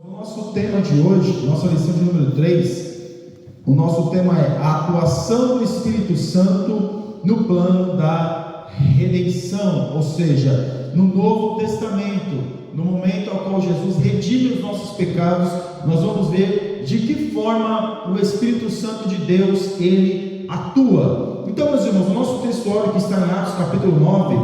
O nosso tema de hoje, nossa lição de número 3, o nosso tema é a atuação do Espírito Santo no plano da redenção, ou seja, no Novo Testamento, no momento ao qual Jesus redime os nossos pecados. Nós vamos ver de que forma o Espírito Santo de Deus, ele atua. Então, meus irmãos, o nosso textuário que está em Atos capítulo 9,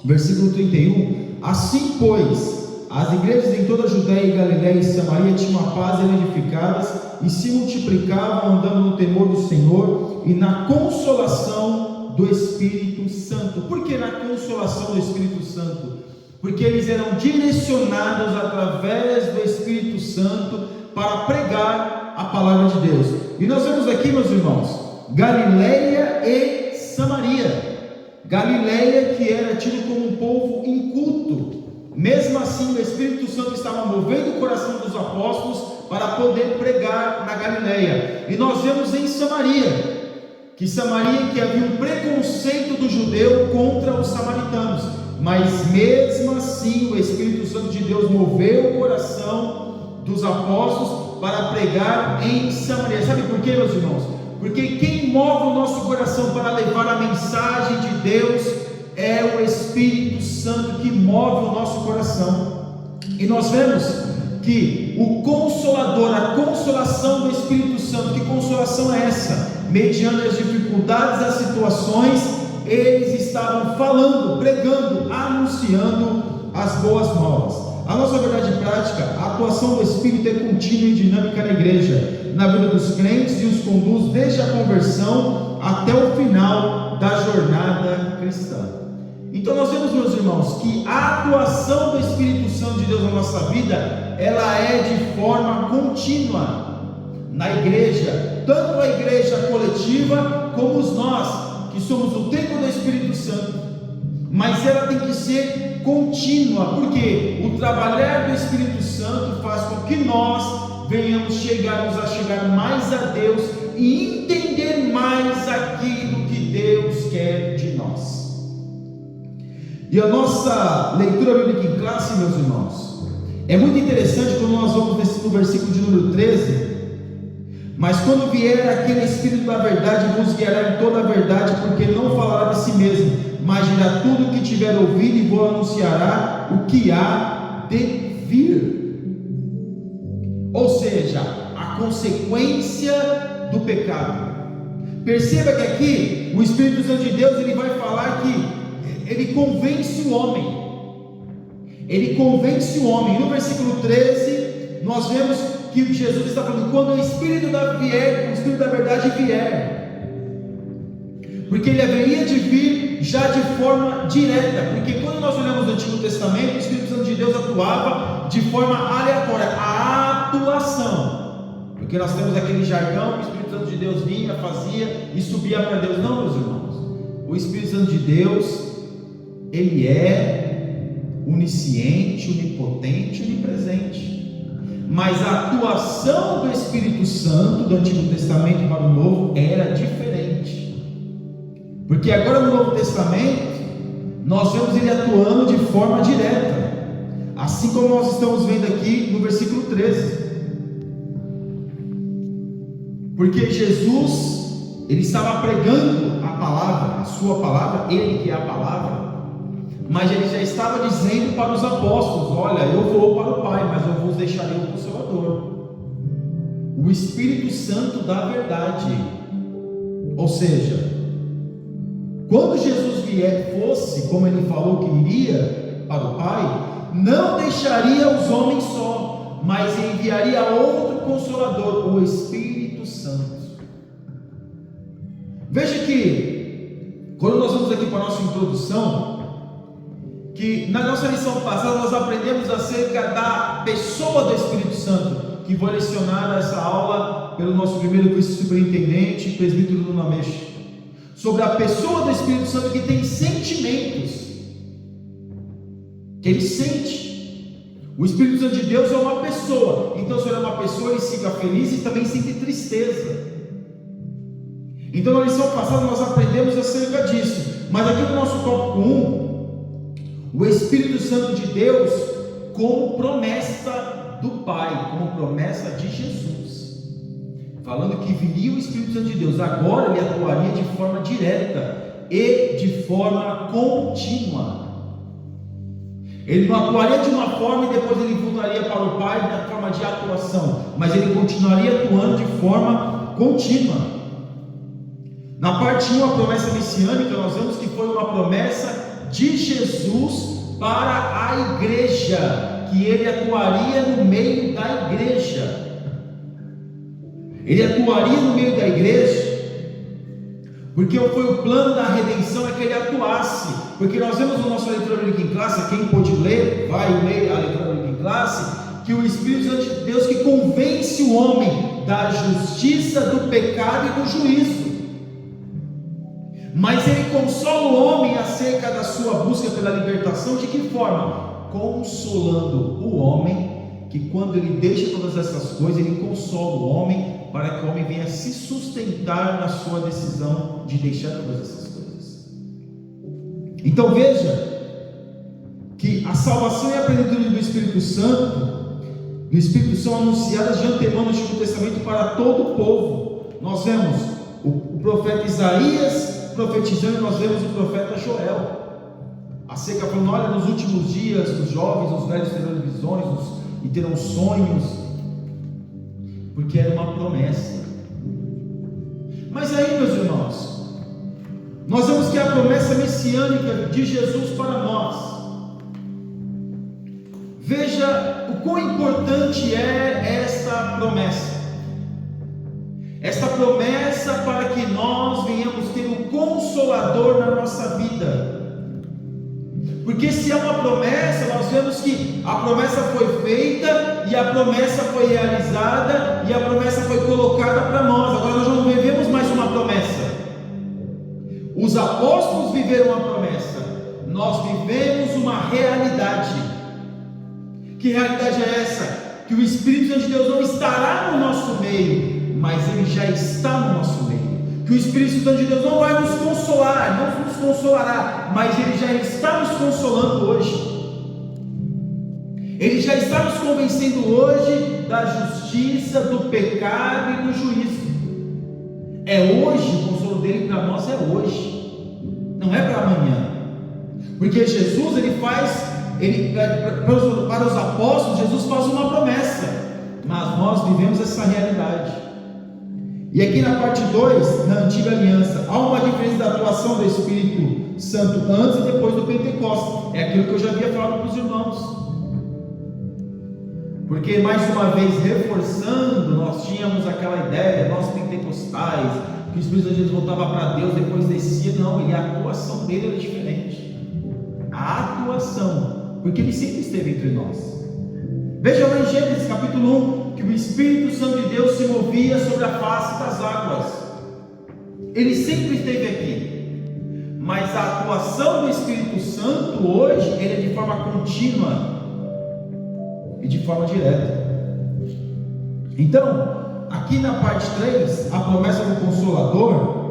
versículo 31, assim pois, as igrejas em toda a Judéia e Galiléia e Samaria tinham a paz e eram edificadas e se multiplicavam, andando no temor do Senhor e na consolação do Espírito Santo. Por que na consolação do Espírito Santo? Porque eles eram direcionados através do Espírito Santo para pregar a palavra de Deus. E nós vemos aqui, meus irmãos, Galiléia e Samaria. Galiléia, que era tido como um povo inculto. Mesmo assim, o Espírito Santo estava movendo o coração dos apóstolos para poder pregar na Galiléia. E nós vemos em Samaria, que havia um preconceito do judeu contra os samaritanos, mas mesmo assim o Espírito Santo de Deus moveu o coração dos apóstolos para pregar em Samaria. Sabe por quê, meus irmãos? Porque quem move o nosso coração para levar a mensagem de Deus é o Espírito Santo que move o nosso coração. E nós vemos que o Consolador, a consolação do Espírito Santo, que consolação é essa? Mediante as dificuldades, as situações, eles estavam falando, pregando, anunciando as boas novas. A nossa verdade prática, a atuação do Espírito é contínua e dinâmica na igreja, na vida dos crentes, e os conduz desde a conversão até o final da jornada cristã. Então nós vemos, meus irmãos, que a atuação do Espírito Santo de Deus na nossa vida, ela é de forma contínua na igreja, tanto a igreja coletiva como nós, que somos o templo do Espírito Santo. Mas ela tem que ser contínua, porque o trabalhar do Espírito Santo faz com que nós venhamos chegarmos a chegar mais a Deus e entender mais aquilo que Deus quer de nós. E a nossa leitura bíblica em classe, meus irmãos, é muito interessante quando nós vamos no versículo de número 13. Mas quando vier aquele Espírito da verdade, vos guiará em toda a verdade, porque não falará de si mesmo, mas dirá tudo o que tiver ouvido e vos anunciará o que há de vir. Ou seja, a consequência do pecado. Perceba que aqui o Espírito Santo de Deus, ele vai falar que ele convence o homem. Ele convence o homem. No versículo 13, nós vemos que Jesus está falando, quando o Espírito da verdade vier, porque ele haveria de vir já de forma direta, porque quando nós olhamos no Antigo Testamento, o Espírito Santo de Deus atuava de forma aleatória, a atuação, porque nós temos aquele jargão, o Espírito Santo de Deus vinha, fazia e subia para Deus. Não, meus irmãos, o Espírito Santo de Deus, ele é onisciente, onipotente, onipresente. Mas a atuação do Espírito Santo do Antigo Testamento para o Novo era diferente, porque agora no Novo Testamento nós vemos ele atuando de forma direta, assim como nós estamos vendo aqui no versículo 13, porque Jesus, ele estava pregando a palavra, a sua palavra, ele que é a palavra, mas ele já estava dizendo para os apóstolos, olha, eu vou para o Pai, mas eu vos deixarei o Consolador, o Espírito Santo da verdade. Ou seja, quando Jesus fosse, como ele falou que iria para o Pai, não deixaria os homens só, mas enviaria outro Consolador, o Espírito Santo. Veja que, quando nós vamos aqui para a nossa introdução, que na nossa lição passada nós aprendemos acerca da pessoa do Espírito Santo, que foi lecionada essa aula pelo nosso primeiro vice-superintendente, presbítero Nuno Ameixe, sobre a pessoa do Espírito Santo que tem sentimentos, que ele sente. O Espírito Santo de Deus é uma pessoa, então se ele é uma pessoa, ele fica feliz e também sente tristeza. Então na lição passada nós aprendemos acerca disso, mas aqui no nosso tópico 1, o Espírito Santo de Deus como promessa do Pai, como promessa de Jesus, falando que viria o Espírito Santo de Deus. Agora ele atuaria de forma direta e de forma contínua. Ele não atuaria de uma forma e depois ele voltaria para o Pai na forma de atuação, mas ele continuaria atuando de forma contínua. Na parte 1, a promessa messiânica, nós vemos que foi uma promessa de Jesus para a igreja, que ele atuaria no meio da igreja. Ele atuaria no meio da igreja, porque foi o plano da redenção, é que ele atuasse. Porque nós vemos na nossa leitura bíblica em classe, quem pôde ler, vai ler a leitura bíblica em classe, que o Espírito Santo de Deus que convence o homem da justiça, do pecado e do juízo. Mas ele consola o homem acerca da sua busca pela libertação, de que forma? Consolando o homem, que quando ele deixa todas essas coisas, ele consola o homem, para que o homem venha se sustentar na sua decisão de deixar todas essas coisas. Então veja, que a salvação e a plenitude do Espírito Santo, são anunciadas de antemão no Antigo Testamento para todo o povo. Nós vemos o profeta Isaías profetizando, e nós vemos o profeta Joel acerca, falando: olha, nos últimos dias os jovens, os velhos terão visões e terão sonhos, porque era uma promessa. Mas aí, meus irmãos, nós vemos que a promessa messiânica de Jesus para nós, veja o quão importante é esta promessa. Esta promessa para que nós venhamos ter um Consolador na nossa vida. Porque se é uma promessa, nós vemos que a promessa foi feita, e a promessa foi realizada, e a promessa foi colocada para nós. Agora nós não vivemos mais uma promessa. Os apóstolos viveram uma promessa, nós vivemos uma realidade. Que realidade é essa? Que o Espírito Santo de Deus não estará no nosso meio, mas ele já está no nosso meio. Que o Espírito Santo de Deus não vai nos consolar, não nos consolará, mas ele já está nos consolando hoje. Ele já está nos convencendo hoje da justiça, do pecado e do juízo. É hoje, o consolo dele para nós é hoje, não é para amanhã. Porque Jesus, para os apóstolos, Jesus faz uma promessa, mas nós vivemos essa realidade. E aqui na parte 2, na antiga aliança, há uma diferença da atuação do Espírito Santo antes e depois do Pentecostes. É aquilo que eu já havia falado para os irmãos. Porque, mais uma vez, reforçando, nós tínhamos aquela ideia, nós pentecostais, que o Espírito de Deus voltava para Deus, depois descia. Não, a atuação dele era diferente. A atuação, porque ele sempre esteve entre nós. Veja lá em Gênesis capítulo 1, que o Espírito Santo de Deus se movia sobre a face das águas. Ele sempre esteve aqui. Mas a atuação do Espírito Santo hoje, ele é de forma contínua e de forma direta. Então, aqui na parte 3, a promessa do Consolador,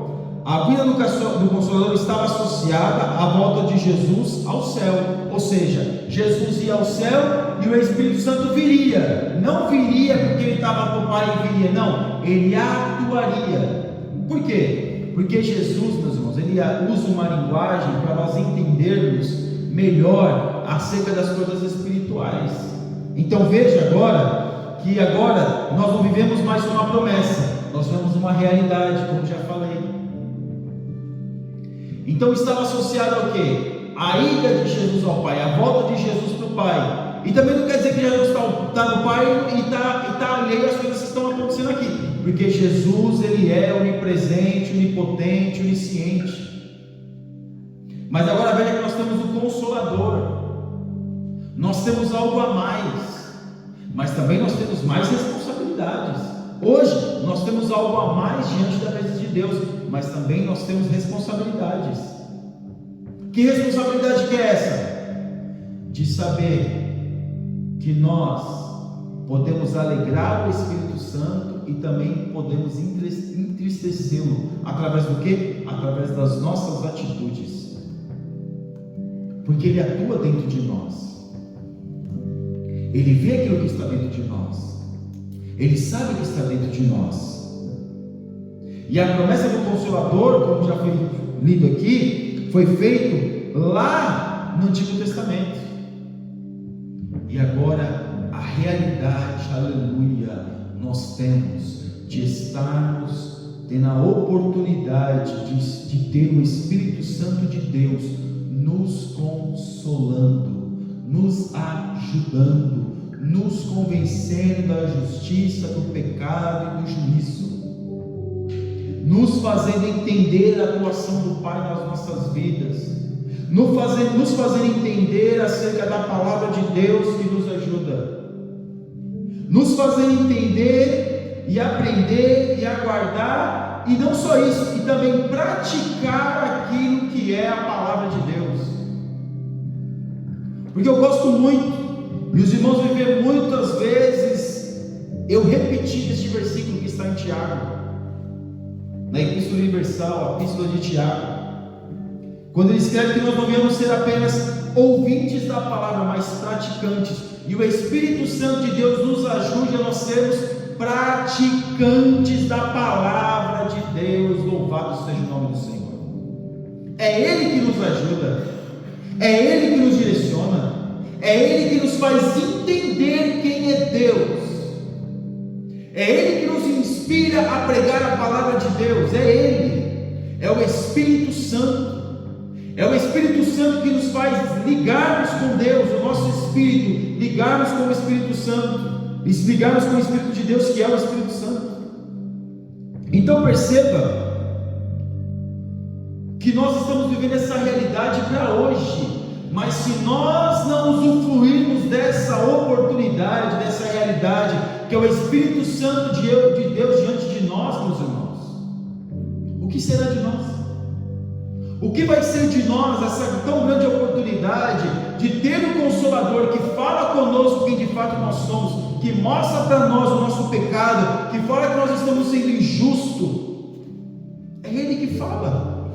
a vida do Consolador estava associada à volta de Jesus ao céu. Ou seja, Jesus ia ao céu e o Espírito Santo viria. Não viria porque ele estava com o Pai e viria, não, ele atuaria. Por quê? Porque Jesus, meus irmãos, ele usa uma linguagem para nós entendermos melhor acerca das coisas espirituais. Então veja agora, que agora nós não vivemos mais uma promessa, nós vivemos uma realidade, como já falei. Então estava associado ao quê? A ida de Jesus ao Pai, a volta de Jesus para o Pai. E também não quer dizer que Jesus está no Pai e está alheio às coisas que estão acontecendo aqui, porque Jesus, ele é onipresente, onipotente, onisciente. Mas agora veja que nós temos o Consolador, nós temos algo a mais, mas também nós temos mais responsabilidades. Hoje nós temos algo a mais diante da presença de Deus, mas também nós temos responsabilidades. Que responsabilidade que é essa? De saber que nós podemos alegrar o Espírito Santo e também podemos entristecê-lo. Através do quê? Através das nossas atitudes. Porque ele atua dentro de nós. Ele vê aquilo que está dentro de nós, Ele sabe o que está dentro de nós. E a promessa do Consolador, como já foi lido aqui, foi feito lá no Antigo Testamento. E agora a realidade, aleluia, nós temos de estarmos tendo a oportunidade de ter o Espírito Santo de Deus nos consolando, nos ajudando, nos convencendo da justiça, do pecado e do juízo, nos fazendo entender a atuação do Pai nas nossas vidas, nos fazendo entender acerca da palavra de Deus que nos ajuda, nos fazendo entender e aprender e aguardar, e não só isso, e também praticar aquilo que é a palavra de Deus. Porque eu gosto muito, e os irmãos vão ver muitas vezes eu repetir este versículo que está em Tiago, na Epístola Universal, a Epístola de Tiago, quando ele escreve que nós não devemos ser apenas ouvintes da palavra, mas praticantes, e o Espírito Santo de Deus nos ajude a nós sermos praticantes da palavra de Deus. Louvado seja o nome do Senhor. É Ele que nos ajuda, é Ele que nos direciona, é Ele que nos faz entender quem é Deus, é Ele que nos inspira a pregar a palavra de Deus, é Ele, é o Espírito Santo. É o Espírito Santo que nos faz ligarmos com Deus, o nosso espírito, ligarmos com o Espírito Santo, ligarmos com o Espírito de Deus, que é o Espírito Santo. Então perceba que nós estamos vivendo essa realidade para hoje, mas se nós não usufruirmos dessa oportunidade, dessa realidade, que é o Espírito Santo de Deus diante de nós, meus irmãos, o que será de nós? O que vai ser de nós essa tão grande oportunidade de ter um Consolador que fala conosco quem de fato nós somos, que mostra para nós o nosso pecado, que fala que nós estamos sendo injustos? É Ele que fala.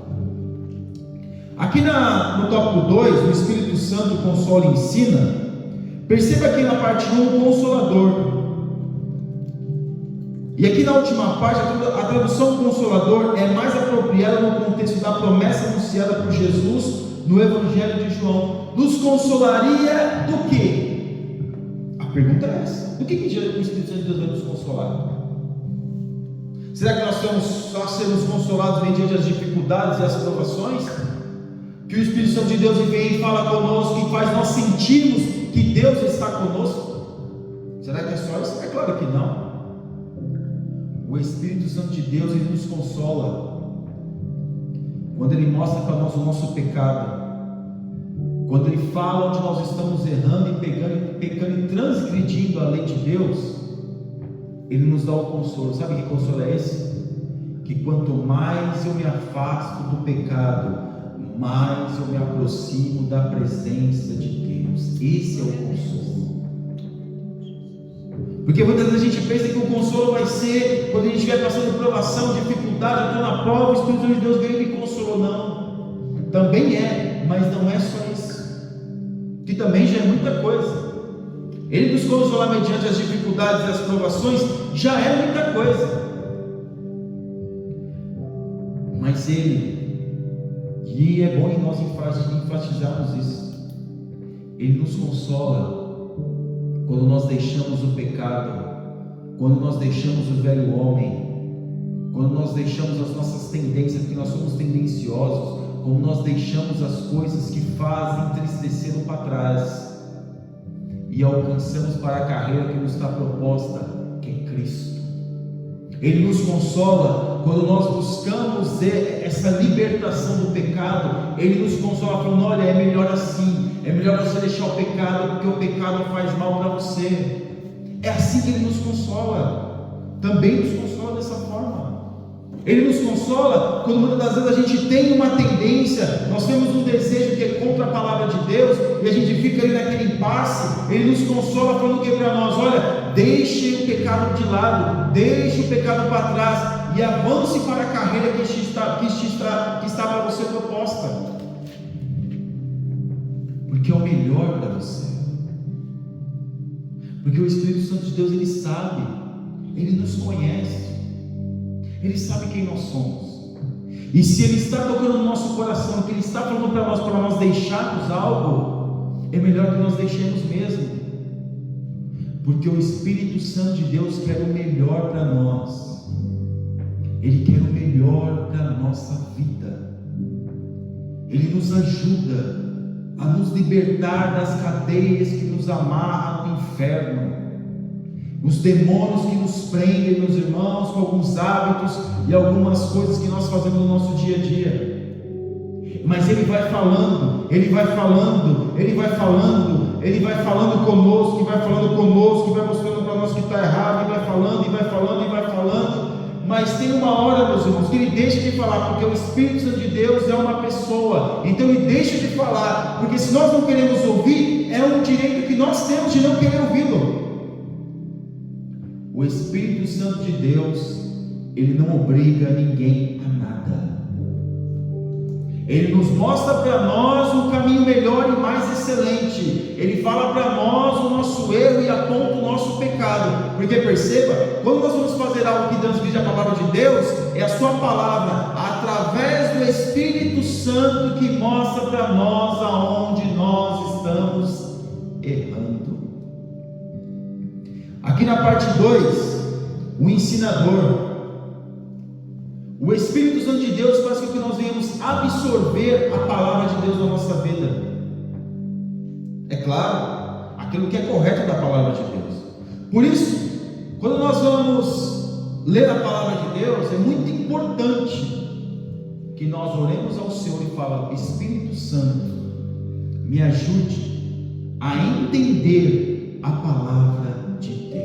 Aqui no tópico 2, o Espírito Santo consola e ensina. Perceba aqui na parte 1, o Consolador. E aqui na última parte, a tradução Consolador é mais apropriada no contexto da promessa anunciada por Jesus no Evangelho de João. Nos consolaria do quê? A pergunta é essa: do que o Espírito Santo de Deus vai nos consolar? Será que nós só sermos consolados mediante as dificuldades e as provações? Que o Espírito Santo de Deus vem e fala conosco e faz nós sentirmos que Deus está conosco? Será que é só isso? É claro que não. O Espírito Santo de Deus, Ele nos consola quando Ele mostra para nós o nosso pecado, quando Ele fala onde nós estamos errando e pecando e transgredindo a lei de Deus. Ele nos dá o consolo. Sabe que consolo é esse? Que quanto mais eu me afasto do pecado, mais eu me aproximo da presença de Deus. Esse é o consolo. Porque muitas vezes a gente pensa que o consolo vai ser quando a gente estiver passando provação, dificuldade, eu estou na prova, o Espírito de Deus veio e me consolou. Não, também é, mas não é só isso, que também já é muita coisa. Ele nos consolar mediante as dificuldades e as provações já é muita coisa, mas Ele, e é bom nós enfatizarmos isso, Ele nos consola quando nós deixamos o pecado, quando nós deixamos o velho homem, quando nós deixamos as nossas tendências, porque nós somos tendenciosos, quando nós deixamos as coisas que fazem entristecer para trás e alcançamos para a carreira que nos está proposta, que é Cristo. Ele nos consola quando nós buscamos essa libertação do pecado. Ele nos consola falando: olha, é melhor assim, é melhor você deixar o pecado, porque o pecado faz mal para você. É assim que Ele nos consola. Também nos consola dessa forma. Ele nos consola quando muitas das vezes a gente tem uma tendência, nós temos um desejo que é contra a palavra de Deus, e a gente fica ali naquele impasse. Ele nos consola falando que para nós: olha, deixe o pecado de lado, deixe o pecado para trás e avance para a carreira que está para você proposta, porque é o melhor para você. Porque o Espírito Santo de Deus, ele sabe, ele nos conhece, ele sabe quem nós somos. E se ele está tocando no nosso coração, que ele está falando para nós deixarmos algo, é melhor que nós deixemos mesmo. Porque o Espírito Santo de Deus quer o melhor para nós. Ele quer o melhor para a nossa vida. Ele nos ajuda a nos libertar das cadeias que nos amarram no inferno, os demônios que nos prendem, meus irmãos, com alguns hábitos e algumas coisas que nós fazemos no nosso dia a dia. Mas Ele vai falando, Ele vai falando, Ele vai falando, Ele vai falando conosco, e vai falando conosco, e vai mostrando para nós que está errado, e vai falando, e vai falando, e vai falando. Mas tem uma hora, meus irmãos, que Ele deixa de falar, porque o Espírito Santo de Deus é uma pessoa. Então Ele deixa de falar, porque se nós não queremos ouvir, é um direito que nós temos de não querer ouvi-lo. O Espírito Santo de Deus, Ele não obriga ninguém a nada. Ele nos mostra para nós um caminho melhor e mais excelente. Ele fala para nós o nosso erro e aponta o nosso pecado. Porque perceba, quando nós vamos fazer algo que transgride a palavra de Deus, é a sua palavra, através do Espírito Santo, que mostra para nós aonde nós estamos errando. Aqui na parte 2, o ensinador. O Espírito Santo de Deus faz com que nós venhamos absorver a palavra de Deus na nossa vida. É claro, aquilo que é correto da palavra de Deus. Por isso, quando nós vamos ler a palavra de Deus, é muito importante que nós oremos ao Senhor e falemos: Espírito Santo, me ajude a entender a palavra de Deus.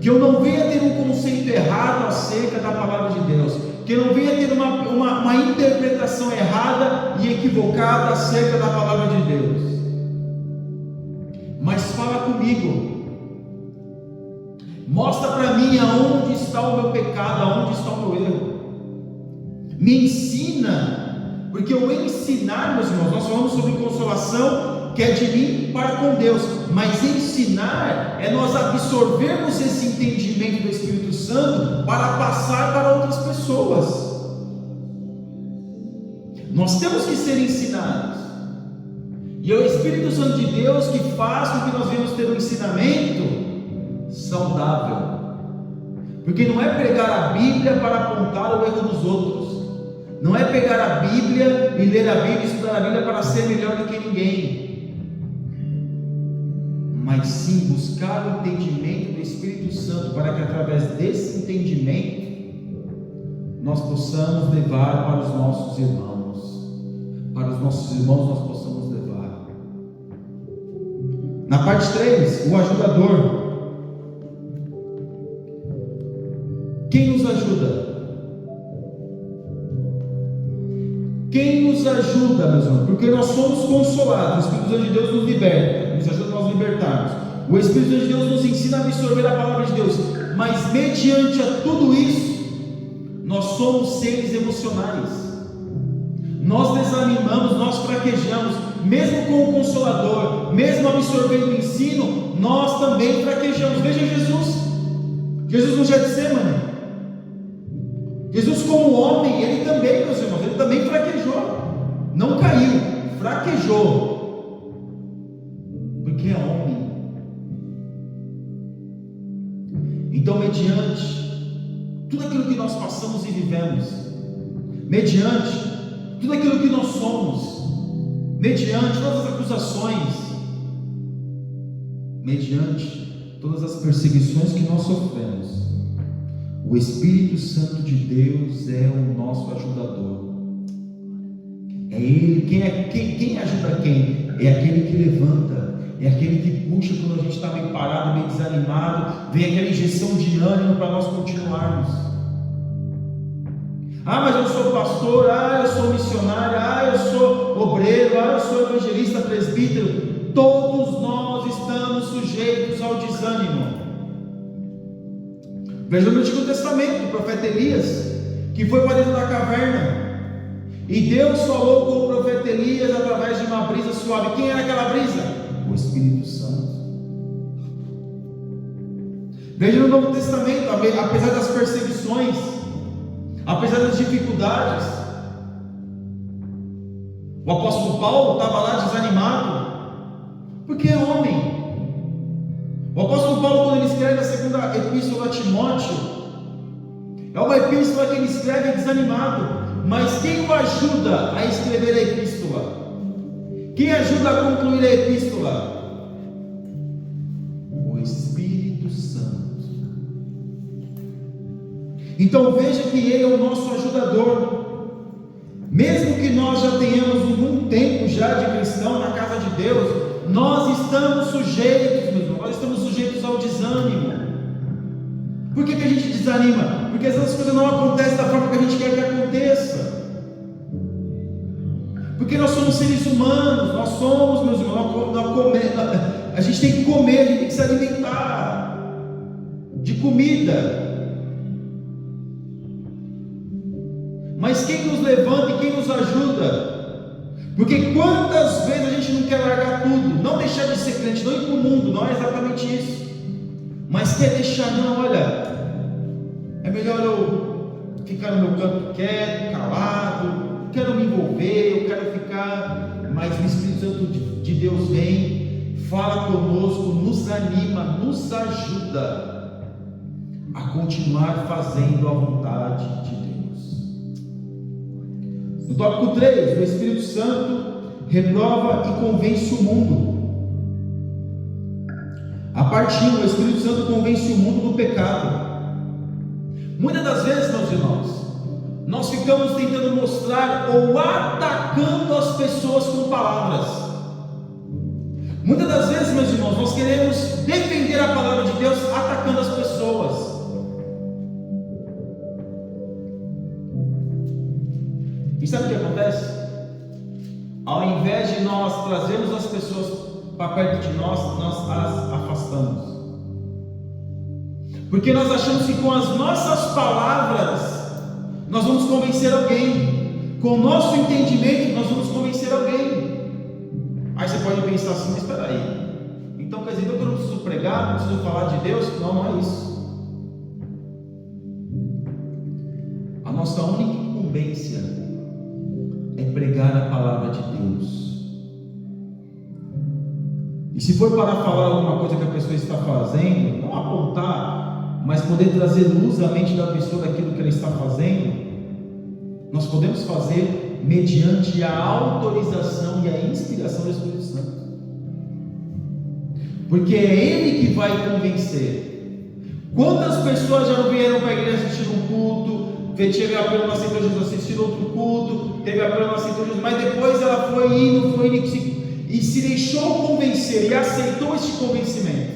Que eu não venha ter um conceito errado acerca da palavra de Deus, que eu não venha ter uma interpretação errada e equivocada acerca da palavra de Deus. Mas fala comigo, mostra para mim aonde está o meu pecado, aonde está o meu erro, me ensina, porque o ensinar, meus irmãos, nós falamos sobre consolação, que é de mim para com Deus, mas ensinar é nós absorvermos esse entendimento do Espírito Santo para passar para outras pessoas. Nós temos que ser ensinados, e é o Espírito Santo de Deus que faz com que nós venhamos ter um ensinamento saudável, porque não é pregar a Bíblia para apontar o erro dos outros, não é pegar a Bíblia e ler a Bíblia e estudar a Bíblia para ser melhor do que ninguém, mas sim buscar o entendimento do Espírito Santo, para que através desse entendimento nós possamos levar para os nossos irmãos, nós possamos levar. Na parte 3, o ajudador. Quem nos ajuda? Quem nos ajuda, meus irmãos? Porque nós somos consolados, o Espírito Santo de Deus nos liberta, nos ajuda a nós libertarmos. O Espírito Santo de Deus nos ensina a absorver a palavra de Deus, mas mediante a tudo isso, nós somos seres emocionais. Nós desanimamos, nós fraquejamos, mesmo com o Consolador, mesmo absorvendo o ensino, nós também fraquejamos. Veja Jesus no Getsemane. Jesus, como homem, ele também, meus irmãos, ele também fraquejou, não caiu, fraquejou, porque é homem. Então, mediante tudo aquilo que nós passamos e vivemos, mediante tudo aquilo que nós somos, mediante todas as acusações, mediante todas as perseguições que nós sofremos, o Espírito Santo de Deus é o nosso ajudador. É Ele. Quem ajuda quem? É aquele que levanta, é aquele que puxa quando a gente está meio parado, meio desanimado, vem aquela injeção de ânimo para nós continuarmos. Ah, mas eu sou pastor, eu sou missionário, eu sou obreiro, eu sou evangelista, presbítero. Todos nós estamos sujeitos ao desânimo. Veja no Antigo Testamento, o profeta Elias, que foi para dentro da caverna, e Deus falou com o profeta Elias através de uma brisa suave. Quem era aquela brisa? o Espírito Santo. Veja no Novo Testamento, apesar das perseguições, apesar das dificuldades, o apóstolo Paulo estava lá desanimado, porque é homem. O apóstolo Paulo, quando ele escreve a segunda epístola a Timóteo, é uma epístola que ele escreve desanimado, mas quem o ajuda a escrever a epístola? Quem ajuda a concluir a epístola? O Espírito Santo. Então veja que Ele é o nosso ajudador. Mesmo que nós já tenhamos algum tempo já de cristão na casa de Deus, nós estamos sujeitos, meus irmãos, nós estamos sujeitos ao desânimo. Por que a gente desanima? Porque essas coisas não acontecem da forma que a gente quer que aconteça. Porque nós somos seres humanos, nós somos, meus irmãos, a gente tem que comer, a gente tem que se alimentar de comida. Mas quem nos levanta e quem nos ajuda? Porque quantas vezes a gente não quer largar tudo, não deixar de ser crente, não ir para o mundo, não é exatamente isso, mas quer deixar, não, olha, é melhor eu ficar no meu canto quieto, calado, quero me envolver, eu quero ficar, mas o Espírito Santo de Deus vem, fala conosco, nos anima, nos ajuda a continuar fazendo a vontade de Deus. No tópico 3, o Espírito Santo reprova e convence o mundo. A parte 1, o Espírito Santo convence o mundo do pecado. Muitas das vezes, meus irmãos, nós ficamos tentando mostrar ou atacando as pessoas com palavras. Muitas das vezes, meus irmãos, nós queremos defender a palavra de Deus atacando as pessoas. E sabe o que acontece? Ao invés de nós trazermos as pessoas para perto de nós as afastamos. Porque nós achamos que com as nossas palavras nós vamos convencer alguém, com o nosso entendimento nós vamos convencer alguém. Aí você pode pensar assim, mas espera aí, então quer dizer que eu não preciso pregar, não preciso falar de Deus? Não, não é isso. A nossa única incumbência é pregar a palavra de Deus. E se for para falar alguma coisa que a pessoa está fazendo, não apontar, mas poder trazer luz à mente da pessoa daquilo que ela está fazendo, nós podemos fazer mediante a autorização e a inspiração do Espírito Santo, porque é Ele que vai convencer. Quantas pessoas já não vieram para a igreja assistir um culto, teve apelo, não aceitou Jesus, assistir outro culto, teve apelo, não aceitou Jesus, mas depois ela foi indo e se deixou convencer e aceitou este convencimento?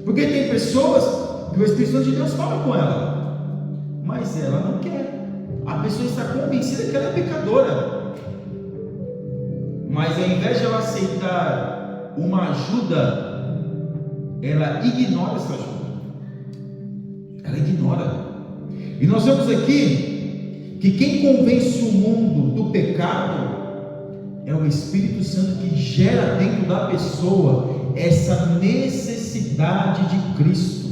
Porque tem pessoas que o Espírito Santo de Deus fala com ela, mas ela não quer. A pessoa está convencida que ela é pecadora, mas ao invés de ela aceitar uma ajuda, ela ignora essa ajuda. Ela ignora. E nós vemos aqui que quem convence o mundo do pecado é o Espírito Santo, que gera dentro da pessoa essa necessidade de Cristo,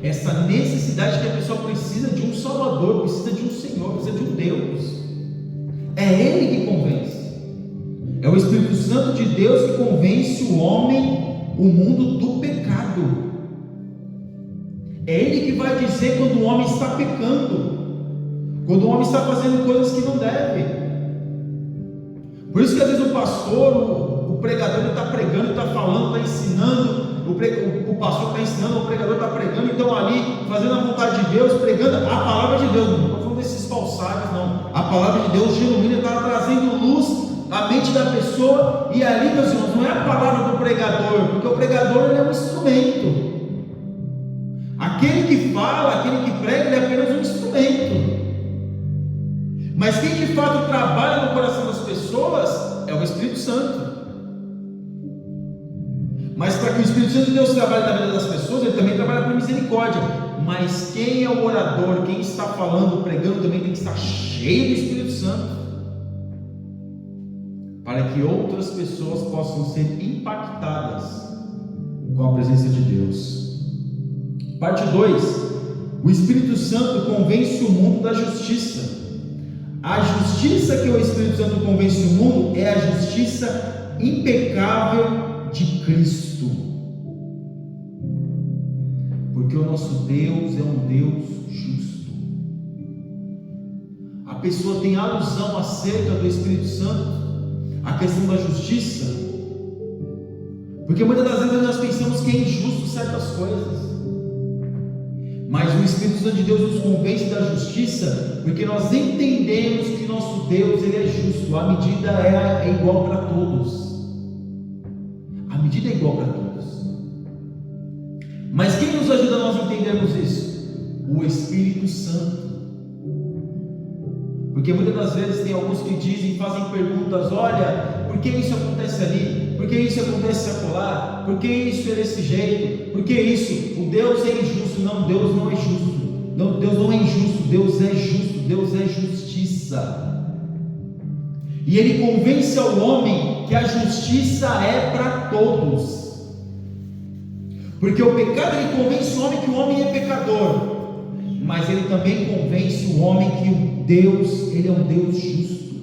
essa necessidade que a pessoa precisa de um Salvador, precisa de um Senhor, precisa de um Deus. É Ele que convence, é o Espírito Santo de Deus que convence o homem, o mundo do pecado. É Ele que vai dizer quando o homem está pecando, quando o homem está fazendo coisas que não deve. Por isso que às vezes o pastor, o pregador, ele está pregando, está falando, está ensinando, o pastor está ensinando, o pregador está pregando, então ali, fazendo a vontade de Deus, pregando a palavra de Deus. Não estou falando desses falsários, não. A palavra de Deus genuína está trazendo luz à mente da pessoa, e ali, meus irmãos, não é a palavra do pregador, porque o pregador ele é um instrumento. Aquele que fala, aquele que prega, ele é apenas um instrumento. Mas quem de fato trabalha no coração das pessoas é o Espírito Santo. Mas para que o Espírito Santo de Deus trabalhe na vida das pessoas, ele também trabalha por misericórdia. Mas quem é o orador, quem está falando, pregando, também tem que estar cheio do Espírito Santo, para que outras pessoas possam ser impactadas com a presença de Deus. Parte 2. O Espírito Santo convence o mundo da justiça. A justiça que o Espírito Santo convence o mundo é a justiça impecável de Cristo. Porque o nosso Deus é um Deus justo. A pessoa tem alusão acerca do Espírito Santo, a questão da justiça, porque muitas das vezes nós pensamos que é injusto certas coisas, mas o Espírito Santo de Deus nos convence da justiça, porque nós entendemos que nosso Deus, Ele é justo. A medida é igual para todos. A medida é igual para todos. Mas quem nos ajuda a nós entendermos isso? O Espírito Santo. Porque muitas das vezes tem alguns que dizem, fazem perguntas: olha, por que isso acontece ali? Por que isso acontece acolá? Por que isso é desse jeito? Por que isso? O Deus é injusto. Não, Deus não é justo. Não, Deus não é injusto. Deus é justo. Deus é justiça. E Ele convence ao homem que a justiça é para todos. Porque o pecado, ele convence o homem que o homem é pecador, mas ele também convence o homem que o Deus, Ele é um Deus justo.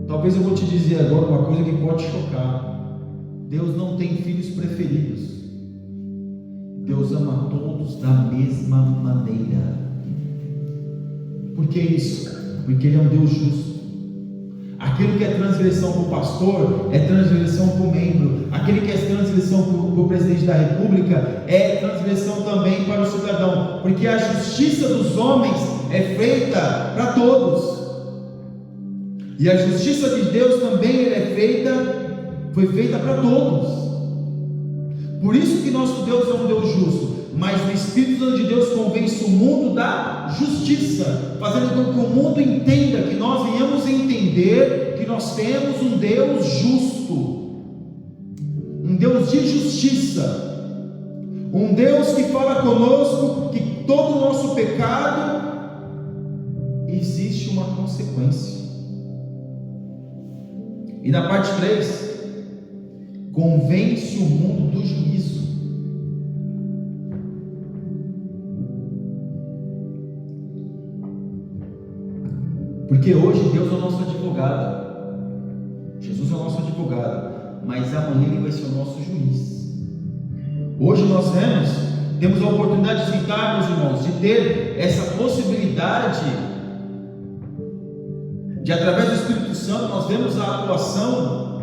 Talvez eu vou te dizer agora uma coisa que pode chocar: Deus não tem filhos preferidos. Deus ama todos da mesma maneira. Por que isso? Porque Ele é um Deus justo. Aquilo que é transgressão para o pastor é transgressão para o membro. Aquele que é transgressão para o presidente da república é transgressão também para o cidadão. Porque a justiça dos homens é feita para todos. E a justiça de Deus também foi feita para todos. Por isso que nosso Deus é um Deus justo. Mas o Espírito de Deus convence o mundo da justiça, fazendo com que o mundo entenda, que nós venhamos entender que nós temos um Deus justo, um Deus de justiça, um Deus que fala conosco que todo o nosso pecado existe uma consequência. E na parte 3, convence o mundo do juízo. Porque hoje Deus é o nosso advogado, Jesus é o nosso advogado, mas amanhã Ele vai ser o nosso juiz. Hoje nós temos a oportunidade de citar, meus irmãos, de ter essa possibilidade de, através do Espírito Santo, nós vemos a atuação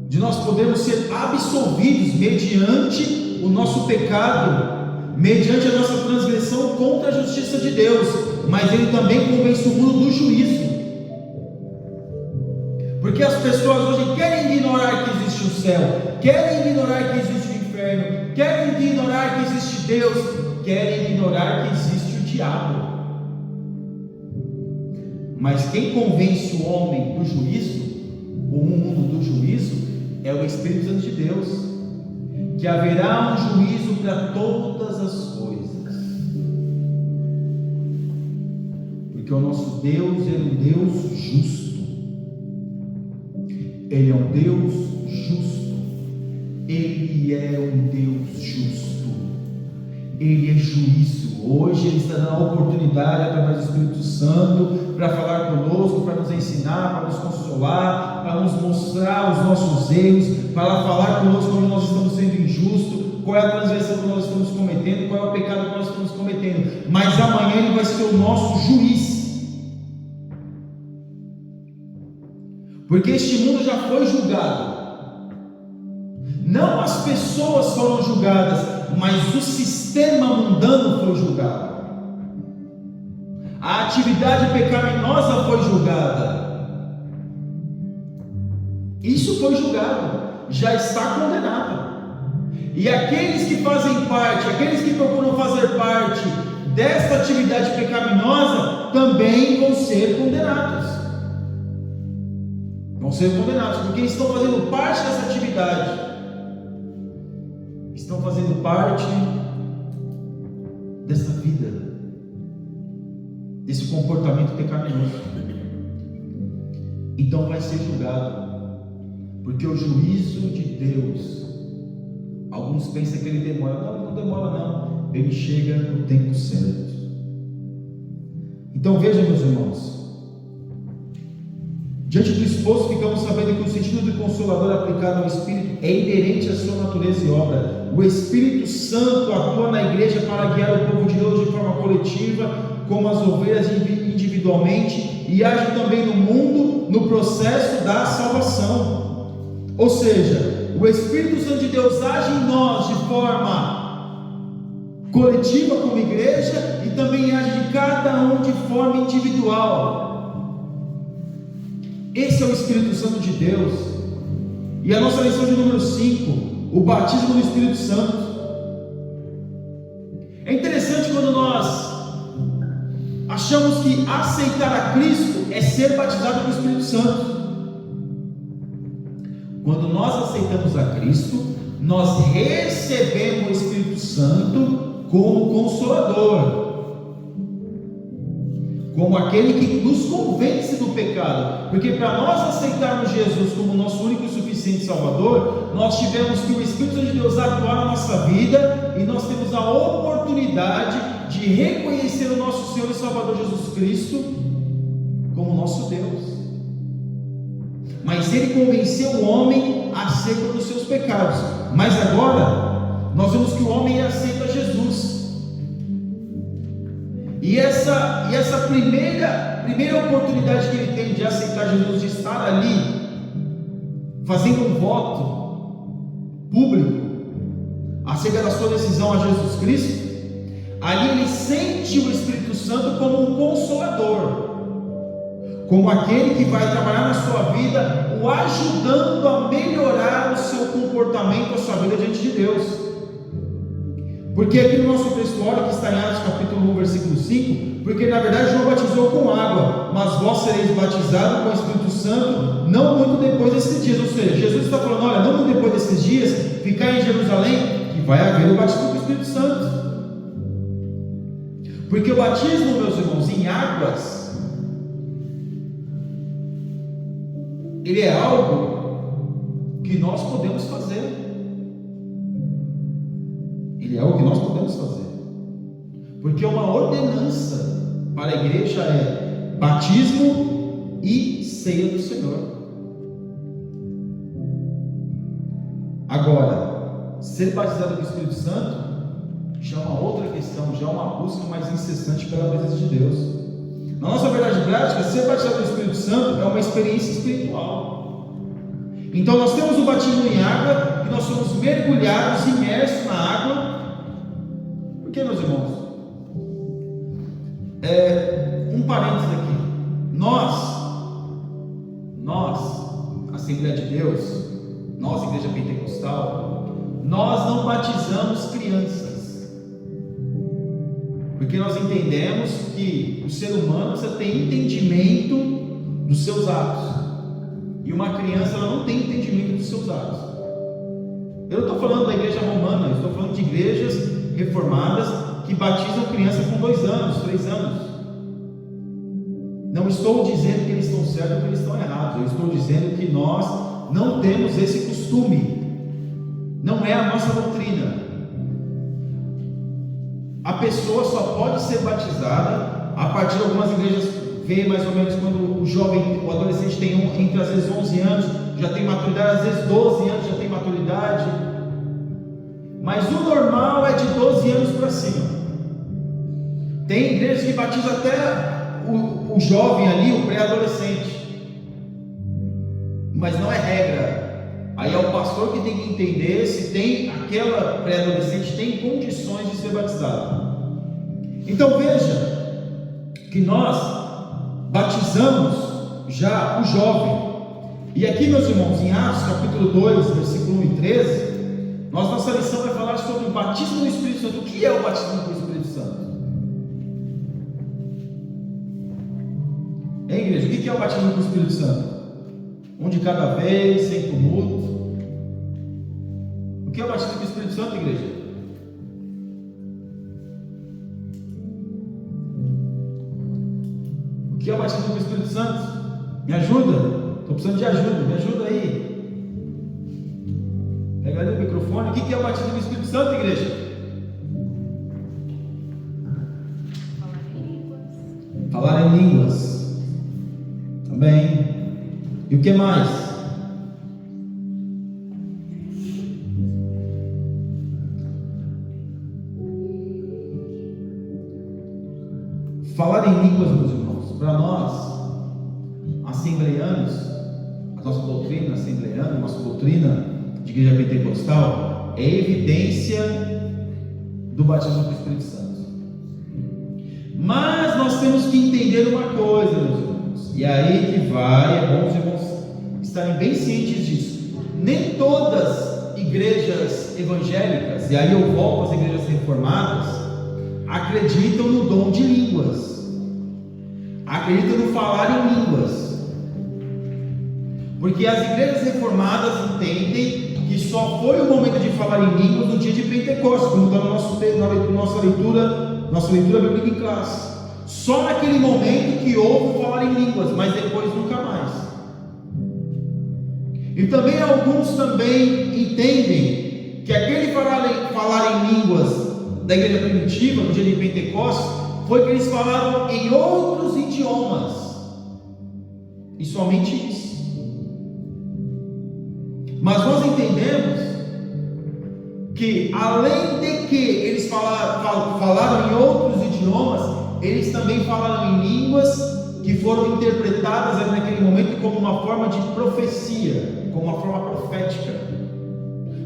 de nós podermos ser absolvidos mediante o nosso pecado, mediante a nossa transgressão contra a justiça de Deus. Mas Ele também convence o mundo do juízo, porque as pessoas hoje querem ignorar que existe o céu, querem ignorar que existe o inferno, querem ignorar que existe Deus, querem ignorar que existe o diabo. Mas quem convence o homem do juízo, ou o mundo do juízo, é o Espírito Santo de Deus, que haverá um juízo para todas as coisas. Porque o nosso Deus é um Deus justo. Ele é um Deus justo. Ele é um Deus justo. Ele é juízo. Hoje Ele está dando a oportunidade, através do Espírito Santo, para falar conosco, para nos ensinar, para nos consolar, para nos mostrar os nossos erros, para falar conosco quando nós estamos sendo injustos, qual é a transgressão que nós estamos cometendo, qual é o pecado que nós estamos cometendo. Mas amanhã Ele vai ser o nosso juiz. Porque este mundo já foi julgado. Não as pessoas foram julgadas, mas o sistema mundano foi julgado. A atividade pecaminosa foi julgada. Isso foi julgado, já está condenado. E aqueles que fazem parte, aqueles que procuram fazer parte desta atividade pecaminosa, também vão ser condenados. Vão ser condenados, porque estão fazendo parte dessa atividade, estão fazendo parte dessa vida, desse comportamento pecaminoso. então vai ser julgado, porque o juízo de Deus, alguns pensam que ele demora. Não demora não, ele chega no tempo certo. Então veja, meus irmãos, diante do exposto, ficamos sabendo que o sentido do Consolador aplicado ao Espírito é inerente à sua natureza e obra. O Espírito Santo atua na igreja para guiar o povo de Deus de forma coletiva, como as ovelhas individualmente, e age também no mundo no processo da salvação. Ou seja, o Espírito Santo de Deus age em nós de forma coletiva como igreja, e também age em cada um de forma individual. Esse é o Espírito Santo de Deus. E a nossa lição de número 5, o batismo do Espírito Santo. É interessante quando nós achamos que aceitar a Cristo é ser batizado com o Espírito Santo. Quando nós aceitamos a Cristo, nós recebemos o Espírito Santo como Consolador, como aquele que nos convence do pecado, porque para nós aceitarmos Jesus como nosso único e suficiente Salvador, nós tivemos que o Espírito de Deus atuar na nossa vida, e nós temos a oportunidade de reconhecer o nosso Senhor e Salvador Jesus Cristo como nosso Deus. Mas Ele convenceu o homem acerca dos seus pecados. Mas agora nós vemos que o homem aceita Jesus. E essa primeira oportunidade que ele tem de aceitar Jesus, de estar ali fazendo um voto público acerca da sua decisão a Jesus Cristo, ali ele sente o Espírito Santo como um consolador, como aquele que vai trabalhar na sua vida, o ajudando a melhorar o seu comportamento, a sua vida diante de Deus. Porque aqui no nosso texto, olha que está em Atos capítulo 1, versículo 5, porque na verdade João batizou com água, mas vós sereis batizados com o Espírito Santo não muito depois desses dias. Ou seja, Jesus está falando, olha, não muito depois desses dias, ficar em Jerusalém, que vai haver o batismo com o Espírito Santo. Porque o batismo, meus irmãos, em águas, ele é algo que nós podemos fazer. Ele é algo que nós podemos fazer, porque uma ordenança para a igreja é batismo e ceia do Senhor. Agora, ser batizado com o Espírito Santo já é uma outra questão, já é uma busca mais incessante pela presença de Deus. Na nossa verdade prática, ser batizado com o Espírito Santo é uma experiência espiritual. Então nós temos o batismo em água, e nós somos mergulhados, imersos na água. Por que, meus irmãos? Um parênteses aqui. Nós, Assembleia de Deus, nós, Igreja Pentecostal, nós não batizamos crianças, porque nós entendemos que o ser humano precisa ter entendimento dos seus atos, e uma criança ela não tem entendimento dos seus atos. Eu não estou falando da igreja romana, eu estou falando de igrejas reformadas que batizam criança com 2 anos, 3 anos. Não estou dizendo que eles estão certos ou que eles estão errados, eu estou dizendo que nós não temos esse costume, não é a nossa doutrina. A pessoa só pode ser batizada a partir de algumas igrejas, vê mais ou menos quando o jovem, o adolescente tem entre às vezes 11 anos, já tem maturidade, às vezes 12 anos já tem maturidade, mas o normal é de 12 anos para cima. Tem igrejas que batizam até o jovem ali, o pré-adolescente, mas não é regra. Aí é o pastor que tem que entender se tem aquela pré-adolescente tem condições de ser batizado. Então veja que nós batizamos já o jovem. E aqui, meus irmãos, em Atos capítulo 2, versículo 1 e 13, nossa lição vai falar sobre o batismo do Espírito Santo. O que é o batismo do Espírito Santo? Hein, igreja? O que é o batismo do Espírito Santo? Um de cada vez, sem tumulto. O que é o batismo do Espírito Santo, igreja? O que é o batismo do Espírito Santo? Me ajuda? Estou precisando de ajuda, me ajuda aí. Pega ali o microfone. O que é o batismo do Espírito Santo, igreja? Falar em línguas. Também. E o que mais? Falar em línguas, meus irmãos, para nós, assembleianos, a nossa doutrina assembleiana, a nossa doutrina de igreja pentecostal, é evidência do batismo do Espírito Santo. Mas nós temos que entender uma coisa, meus irmãos, e aí que vai, é bom os irmãos estarem bem cientes disso. Nem todas igrejas evangélicas, e aí eu volto às igrejas reformadas, acreditam no dom de línguas, acreditam no falar em línguas, porque as igrejas reformadas entendem que só foi o momento de falar em línguas no dia de Pentecostes, como está na nossa leitura bíblica em classe. Só naquele momento que houve falar em línguas, mas depois nunca mais. E também alguns também entendem que aquele falar em línguas da igreja primitiva, no dia de Pentecostes, foi que eles falaram em outros idiomas, e somente isso. Mas nós entendemos que, além de que eles falaram em outros idiomas, eles também falaram em línguas que foram interpretadas ali naquele momento como uma forma de profecia, como uma forma profética.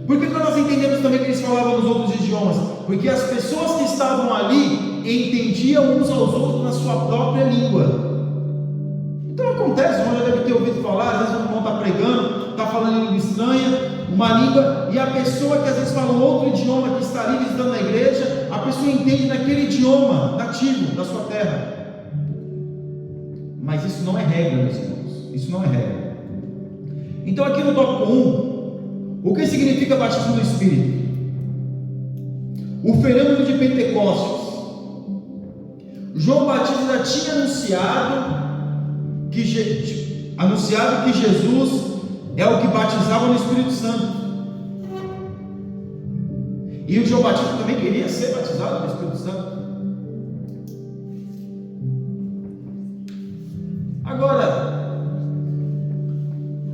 Por que nós entendemos também que eles falavam nos outros idiomas? Porque as pessoas que estavam ali entendiam uns aos outros na sua própria língua. Então acontece, o irmão já deve ter ouvido falar, às vezes o irmão está pregando, está falando em língua estranha, uma língua, e a pessoa que às vezes fala um outro idioma que está ali visitando a igreja, a pessoa entende naquele idioma nativo da sua terra. Mas isso não é regra, meus irmãos, isso não é regra. Então aqui no tópico 1, o que significa batismo do Espírito? O fenômeno de Pentecostes. João Batista já tinha anunciado que Jesus é o que batizava no Espírito Santo. E o João Batista também queria ser batizado no Espírito Santo. Agora,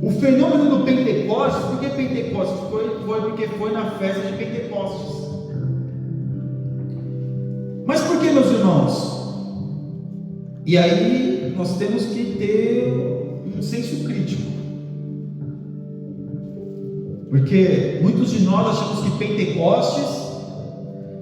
o fenômeno do Pentecostes, por que Pentecostes? Foi porque foi na festa de Pentecostes. Mas por que, meus irmãos? E aí nós temos que ter um senso crítico, porque muitos de nós achamos que Pentecostes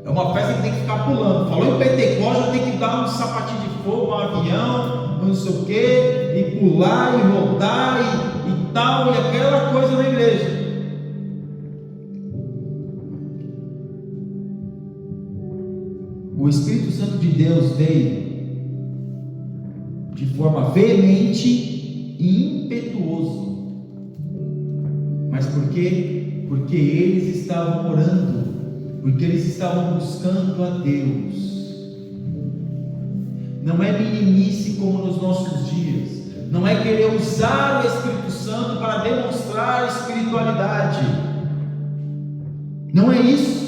é uma festa que tem que ficar pulando. Falou em Pentecostes, já tem que dar um sapatinho de fogo, um avião, não sei o que, e pular, e rodar, e tal, e aquela coisa na igreja. O Espírito Santo de Deus veio de forma veemente e impetuoso. Mas por quê? Porque eles estavam orando, porque eles estavam buscando a Deus. Não é meninice como nos nossos dias, não é querer usar o Espírito Santo para demonstrar espiritualidade, não é isso.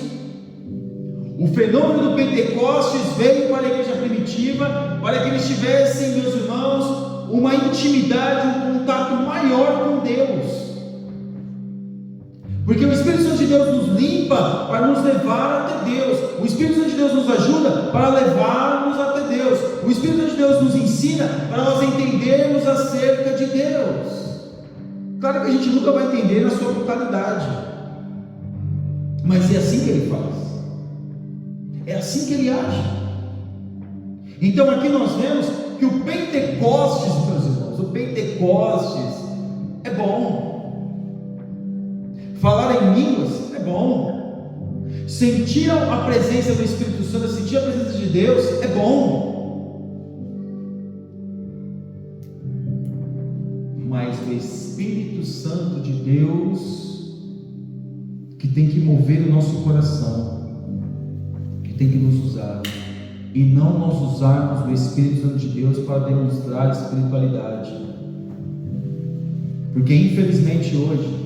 O fenômeno do Pentecostes veio para a igreja primitiva, para que eles tivessem, meus irmãos, uma intimidade, um contato maior com Deus. Porque o Espírito Santo de Deus nos limpa para nos levar até Deus. O Espírito Santo de Deus nos ajuda para levar-nos até Deus. O Espírito Santo de Deus nos ensina para nós entendermos acerca de Deus. Claro que a gente nunca vai entender na sua totalidade, mas é assim que Ele faz. É assim que Ele age. Então aqui nós vemos que o Pentecostes, meus irmãos, o Pentecostes é bom. Falar em línguas é bom. Sentir a presença do Espírito Santo, sentir a presença de Deus é bom. Mas o Espírito Santo de Deus que tem que mover o nosso coração, que tem que nos usar, e não nós usarmos o Espírito Santo de Deus para demonstrar espiritualidade. Porque infelizmente hoje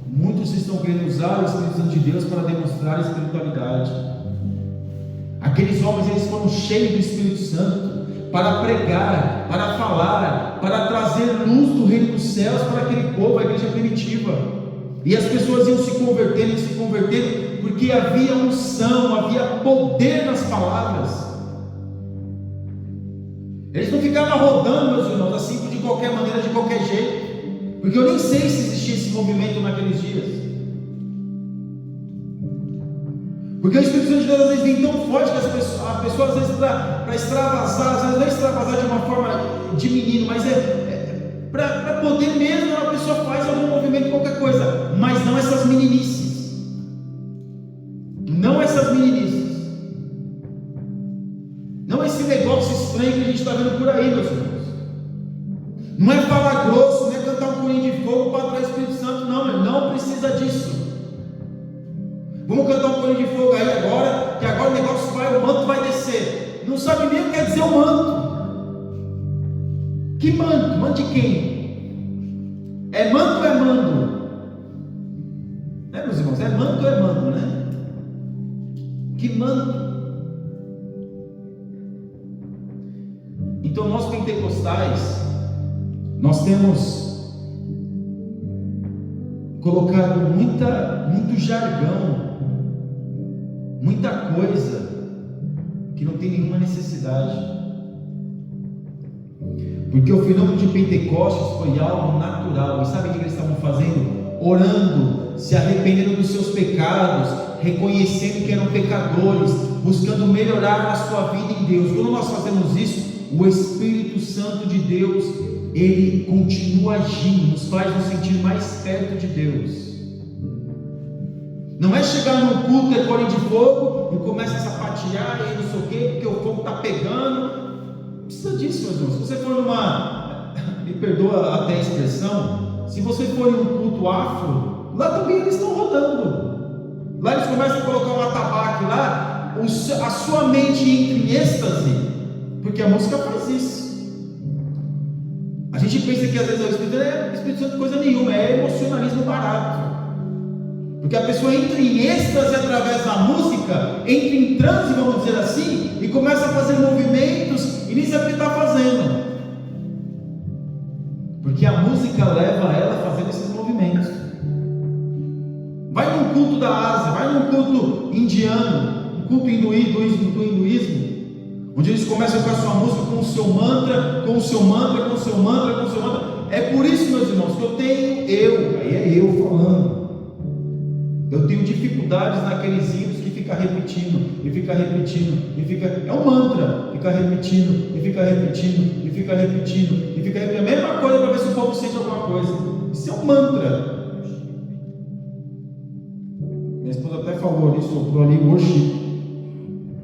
muitos estão querendo usar o Espírito Santo de Deus para demonstrar espiritualidade. Aqueles homens, eles foram cheios do Espírito Santo para pregar, para falar, para trazer luz do reino dos céus para aquele povo, a igreja primitiva. E as pessoas iam se convertendo, porque havia unção, havia poder nas palavras. Eles não ficavam rodando, meus irmãos, assim de qualquer maneira, de qualquer jeito, porque eu nem sei se existia esse movimento naqueles dias. Porque o Espírito Santo de Deus às vezes vem tão forte que a pessoa às vezes para extravasar, às vezes não é extravasar de uma forma de menino, mas para poder mesmo, a pessoa faz algum movimento, qualquer coisa, mas não essas meninices, não essas meninices, não esse negócio estranho que a gente está vendo por aí, meus irmãos. Não é falar grosso, não é cantar um corinho de fogo para atrair o Espírito Santo, não, não precisa disso. Vamos cantar um corinho de fogo aí agora, que agora o negócio vai, o manto vai descer. Não sabe nem o que quer dizer o manto. Que manto? Manto de quem? É manto ou é mando? Né, meus irmãos? É manto ou é mando, né? Que manto? Então nós pentecostais, nós temos colocado muito jargão, muita coisa que não tem nenhuma necessidade. Porque o fenômeno de Pentecostes foi algo natural. E sabe o que eles estavam fazendo? Orando, se arrependendo dos seus pecados, reconhecendo que eram pecadores, buscando melhorar a sua vida em Deus. Quando nós fazemos isso, o Espírito Santo de Deus, ele continua agindo, nos faz nos sentir mais perto de Deus. Não é chegar num culto, é corinho de fogo, e começa a sapatear e não sei o quê, porque o fogo está pegando. Não precisa disso, meus irmãos. Se você for me perdoa até a expressão, se você for em um culto afro, lá também eles estão rodando. Lá eles começam a colocar um atabaque lá, a sua mente entra em êxtase, porque a música faz isso. A gente pensa que às vezes o Espírito Santo coisa nenhuma, é emocionalismo barato. Porque a pessoa entra em êxtase através da música, entra em transe, vamos dizer assim, e começa a fazer movimentos e nem sabe o que está fazendo. Porque a música leva ela a fazer esses movimentos. Vai num culto da Ásia, vai num culto indiano, um culto hinduísmo, onde eles começam com a sua música, com o seu mantra, com o seu mantra, com o seu mantra, com o seu mantra. É por isso, meus irmãos, que aí é eu falando. Eu tenho dificuldades naqueles hinos que fica repetindo, e fica repetindo, e fica. É um mantra, fica repetindo, e fica repetindo, e fica repetindo, e fica repetindo. A mesma coisa para ver se o povo sente alguma coisa. Isso é um mantra. Minha esposa até falou ali, soprou ali, worship.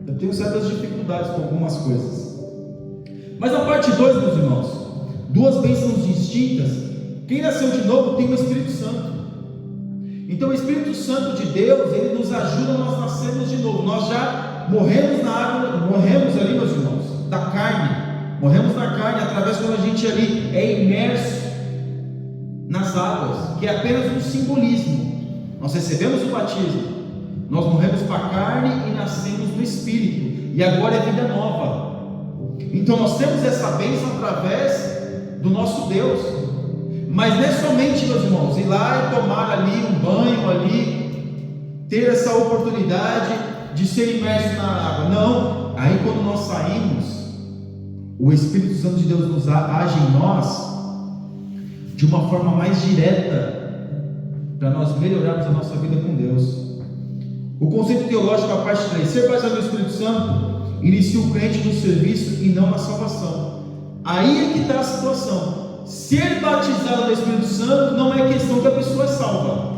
Eu tenho certas dificuldades com algumas coisas. Mas a parte 2, meus irmãos, duas bênçãos distintas. Quem nasceu de novo tem o Espírito Santo. Então o Espírito Santo de Deus, ele nos ajuda a nós nascermos de novo. Nós já morremos na água, morremos ali, meus irmãos, da carne. Morremos na carne através quando a gente ali é imerso nas águas, que é apenas um simbolismo. Nós recebemos o batismo, nós morremos para a carne e nascemos no Espírito, e agora é vida nova. Então nós temos essa bênção através do nosso Deus. Mas não é somente, meus irmãos, ir lá e tomar ali um banho ali, ter essa oportunidade de ser imerso na água. Não, aí quando nós saímos, o Espírito Santo de Deus nos age em nós de uma forma mais direta, para nós melhorarmos a nossa vida com Deus. O conceito teológico, a parte 3, ser batizado no Espírito Santo, inicia o crente no serviço e não na salvação. Aí é que está a situação. Ser batizado no Espírito Santo não é questão que a pessoa é salva.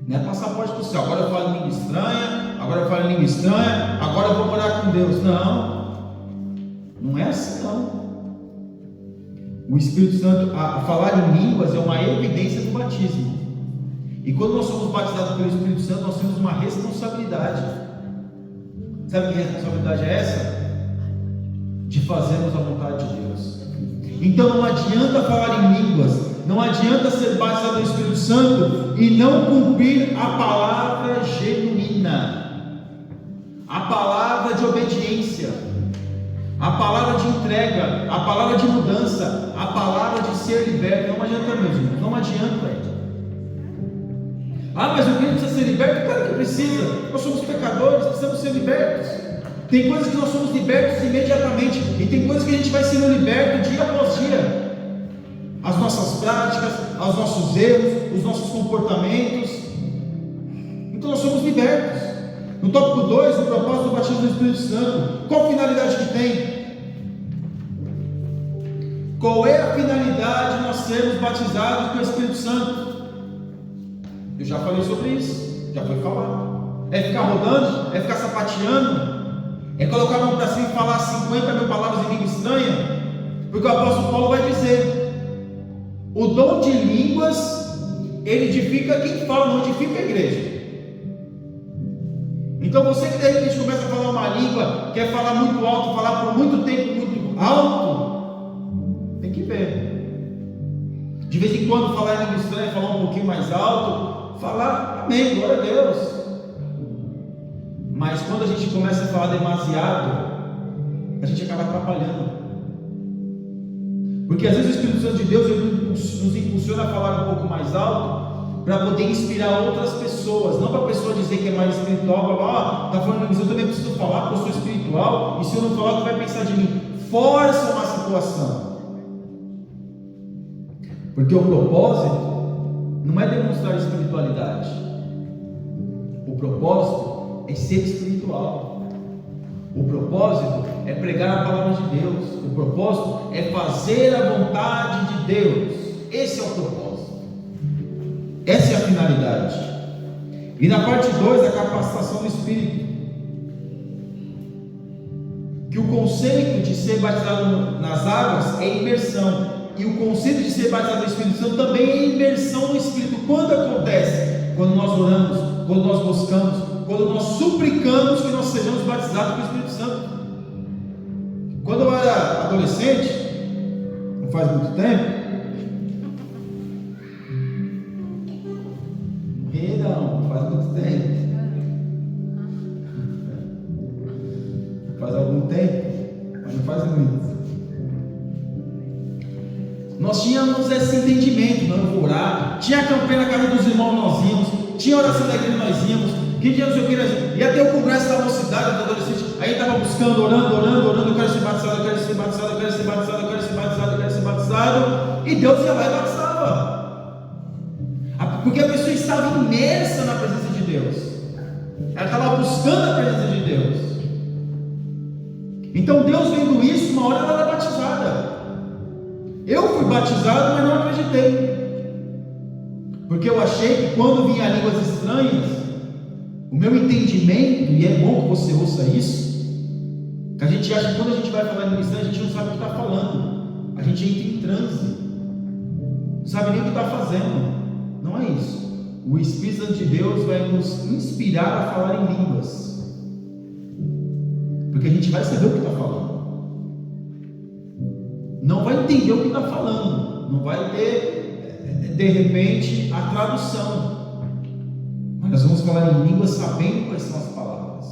Não é passaporte para o céu. Agora eu falo em língua estranha, agora eu falo em língua estranha, agora eu vou morar com Deus. Não é assim não. O Espírito Santo, a falar em línguas é uma evidência do batismo. E quando nós somos batizados pelo Espírito Santo, nós temos uma responsabilidade. Sabe que responsabilidade é essa? de fazermos a vontade de Deus. Então não adianta falar em línguas, não adianta ser batizado no Espírito Santo e não cumprir a palavra genuína, a palavra de obediência, a palavra de entrega, a palavra de mudança, a palavra de ser liberto. Não adianta mesmo, não adianta. Ah, mas o crente precisa ser liberto? Claro que precisa. Nós somos pecadores, precisamos ser libertos. Tem coisas que nós somos libertos imediatamente, e tem coisas que a gente vai sendo liberto dia após dia. As nossas práticas, os nossos erros, os nossos comportamentos. Então nós somos libertos. No tópico 2, o propósito do batismo do Espírito Santo. Qual a finalidade que tem? Qual é a finalidade de nós sermos batizados com o Espírito Santo? Eu já falei sobre isso, já foi falado. É ficar rodando? É ficar sapateando? É colocar a mão para cima e falar 50 mil palavras em língua estranha? Porque o apóstolo Paulo vai dizer: o dom de línguas, ele edifica quem fala, não edifica a igreja. Então você que de repente começa a falar uma língua, quer falar muito alto, falar por muito tempo muito alto, tem que ver. De vez em quando falar em língua estranha, falar um pouquinho mais alto, falar amém, glória a Deus. Mas quando a gente começa a falar demasiado, a gente acaba atrapalhando. Porque às vezes o Espírito Santo de Deus ele nos impulsiona a falar um pouco mais alto, para poder inspirar outras pessoas, não para a pessoa dizer que é mais espiritual, está falando, mas eu também preciso falar porque eu sou espiritual, e se eu não falar, tu vai pensar de mim. Força uma situação. Porque o propósito não é demonstrar espiritualidade. O propósito é ser espiritual. O propósito é pregar a palavra de Deus. O propósito é fazer a vontade de Deus. Esse é o propósito. Essa é a finalidade. E na parte 2, a capacitação do Espírito. Que o conceito de ser batizado nas águas é imersão. E o conceito de ser batizado no Espírito Santo também é imersão no Espírito. Quando acontece? Quando nós oramos, quando nós buscamos, quando nós suplicamos que nós sejamos batizados com o Espírito Santo. Quando eu era adolescente, não faz muito tempo, não faz muito tempo, faz algum tempo, mas não faz muito. Nós tínhamos esse entendimento, não vou orar, tinha campanha na casa dos irmãos, nós íamos, tinha oração da igreja, nós íamos, que dia não sei o que, ia ter o congresso da mocidade, da adolescente, aí estava buscando, orando, eu quero ser batizado, eu quero ser batizado, eu quero ser batizado, eu quero ser batizado, eu quero ser batizado, e Deus ia lá e batizava. Porque a pessoa estava imersa na presença de Deus, ela estava buscando a presença de Deus. Então Deus vendo isso, uma hora ela era batizada. Eu fui batizado, mas não acreditei, porque eu achei que quando vinha línguas estranhas, o meu entendimento, e é bom que você ouça isso, que a gente acha que quando a gente vai falar em língua estranha, a gente não sabe o que está falando, a gente entra em transe, não sabe nem o que está fazendo. Não é isso. O Espírito Santo de Deus vai nos inspirar a falar em línguas, porque a gente vai saber o que está falando. Não vai entender o que está falando, não vai ter de repente a tradução, mas nós vamos falar em línguas sabendo quais são as palavras.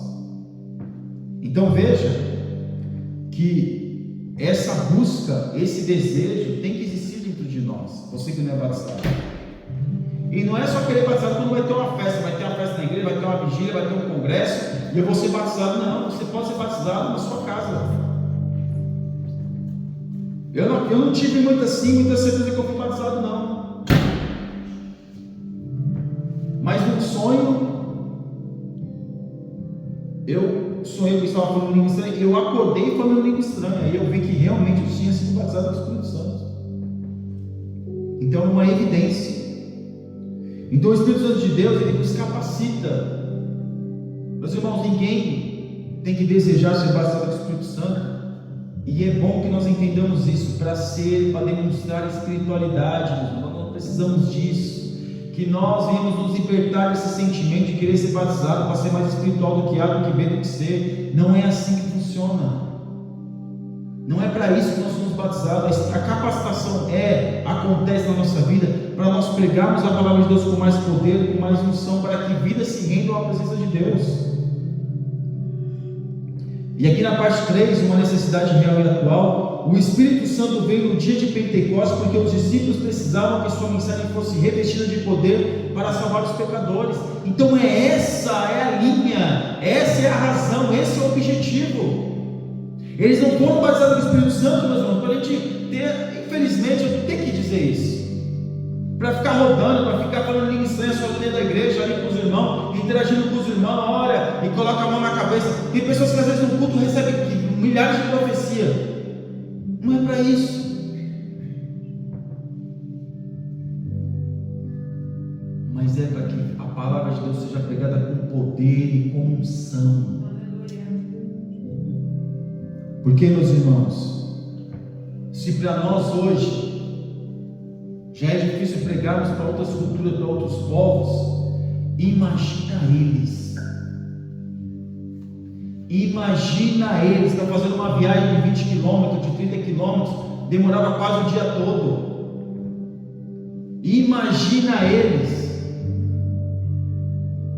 Então veja que essa busca, esse desejo tem que existir dentro de nós. Você que não é batizado, e não é só querer batizado quando vai ter uma festa, vai ter uma festa na igreja, vai ter uma vigília, vai ter um congresso, e eu vou ser batizado. Não, você pode ser batizado na sua casa. Eu não tive muita certeza que eu fui batizado, não. Mas num sonho, eu sonhei que eu estava falando língua estranha, eu acordei falando língua estranha, e eu vi que realmente eu tinha sido batizado com o Espírito Santo. Então é uma evidência. Então o Espírito Santo de Deus, ele nos capacita. Meus irmãos, ninguém tem que desejar ser batizado com o Espírito Santo. E é bom que nós entendamos isso, para demonstrar espiritualidade. Nós não precisamos disso. Que nós venhamos nos libertar desse sentimento de querer ser batizado para ser mais espiritual do que A, do que B, do que C. Não é assim que funciona. Não é para isso que nós somos batizados. A capacitação acontece na nossa vida para nós pregarmos a palavra de Deus com mais poder, com mais unção, para que vidas se rendam à presença de Deus. E aqui na parte 3, uma necessidade real e atual: o Espírito Santo veio no dia de Pentecostes porque os discípulos precisavam que sua mensagem fosse revestida de poder para salvar os pecadores. Então essa é a linha, essa é a razão, esse é o objetivo. Eles não foram batizados no Espírito Santo, meus irmãos, para a gente ter, infelizmente, eu tenho que dizer isso, para ficar rodando, para ficar falando língua estranha só dentro da igreja, ali com os irmãos, interagindo com os irmãos, olha, e coloca a mão na cabeça. Tem pessoas que às vezes no culto recebem milhares de profecias. Não é para isso. Mas é para que a palavra de Deus seja pregada com poder e com unção. Porque, meus irmãos, se para nós hoje já é difícil pregarmos para outras culturas, para outros povos, imagina eles. Imagina eles, está fazendo uma viagem de 20 km, de 30 km, demorava quase o dia todo. Imagina eles.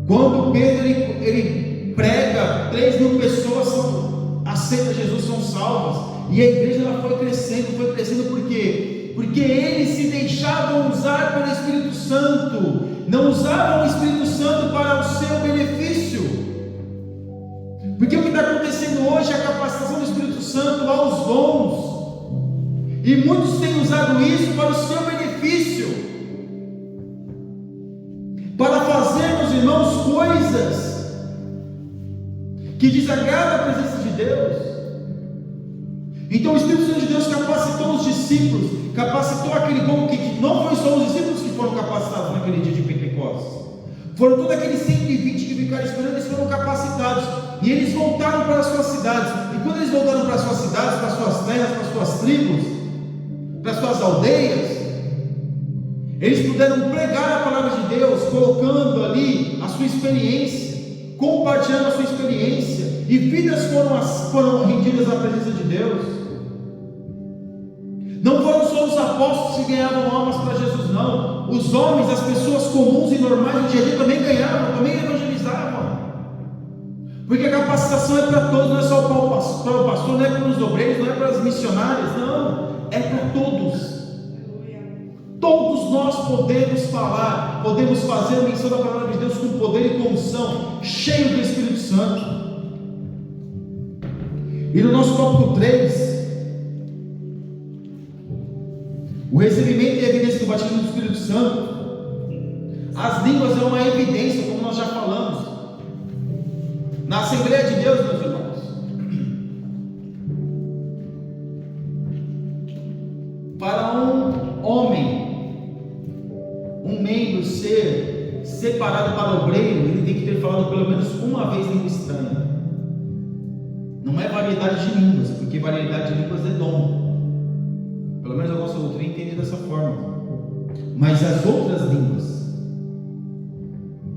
Quando Pedro ele prega, 3.000 pessoas aceitam Jesus, são salvas. E a igreja ela foi crescendo por quê? Porque eles se deixavam usar pelo Espírito Santo, não usavam o Espírito Santo para o seu benefício. Porque o que está acontecendo hoje é a capacitação do Espírito Santo aos dons, e muitos têm usado isso para o seu benefício, para fazer, meus irmãos, coisas que desagradam a presença de Deus. Então o Espírito Santo de Deus capacitou os discípulos, capacitou aquele povo, que não foi só os discípulos que foram capacitados naquele dia de Pentecostes, foram todos aqueles 120 que ficaram esperando, eles foram capacitados, e eles voltaram para as suas cidades. E quando eles voltaram para as suas cidades, para as suas terras, para as suas tribos, para as suas aldeias, eles puderam pregar a palavra de Deus, colocando ali a sua experiência, compartilhando a sua experiência, e vidas foram rendidas à presença de Deus. Não foram só os apóstolos que ganhavam almas para Jesus, não. Os homens, as pessoas comuns e normais do dia a dia também ganhavam, também evangelizavam. Porque a capacitação é para todos, não é só para o pastor, não é para os obreiros, não é para as missionárias, não, é para todos. Todos nós podemos falar, podemos fazer a menção da palavra de Deus com poder e com unção, cheio do Espírito Santo. E no nosso tópico 3, o recebimento e a evidência do batismo do Espírito Santo, as línguas é uma evidência, como nós já falamos, na Assembleia de Deus, meus irmãos. Para um homem, um membro ser separado para o obreiro, ele tem que ter falado pelo menos uma vez língua estranha. Não é variedade de línguas, porque variedade de línguas é dom. Pelo menos a nossa doutrina entende dessa forma. Mas as outras línguas,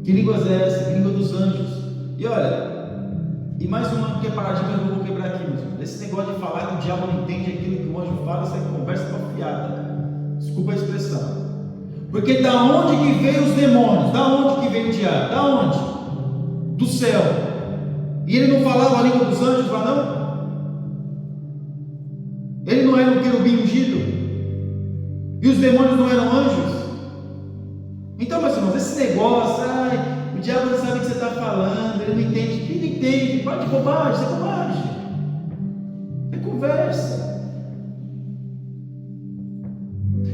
que línguas é essa? Que língua dos anjos. E olha, e mais uma que é paradigma que eu vou quebrar aqui, mesmo. Esse negócio de falar que o diabo não entende aquilo que o anjo fala, essa conversa está fiada. Desculpa a expressão. Porque da onde que veio os demônios? Da onde que veio o diabo? Da onde? Do céu. E ele não falava a língua dos anjos lá, não? Ele não era um querubim ungido? E os demônios não eram anjos? Então, meus irmãos, esse negócio, o diabo não sabe o que você está falando, ele não entende. Quem não entende? Pode de bobagem, isso é bobagem. É conversa.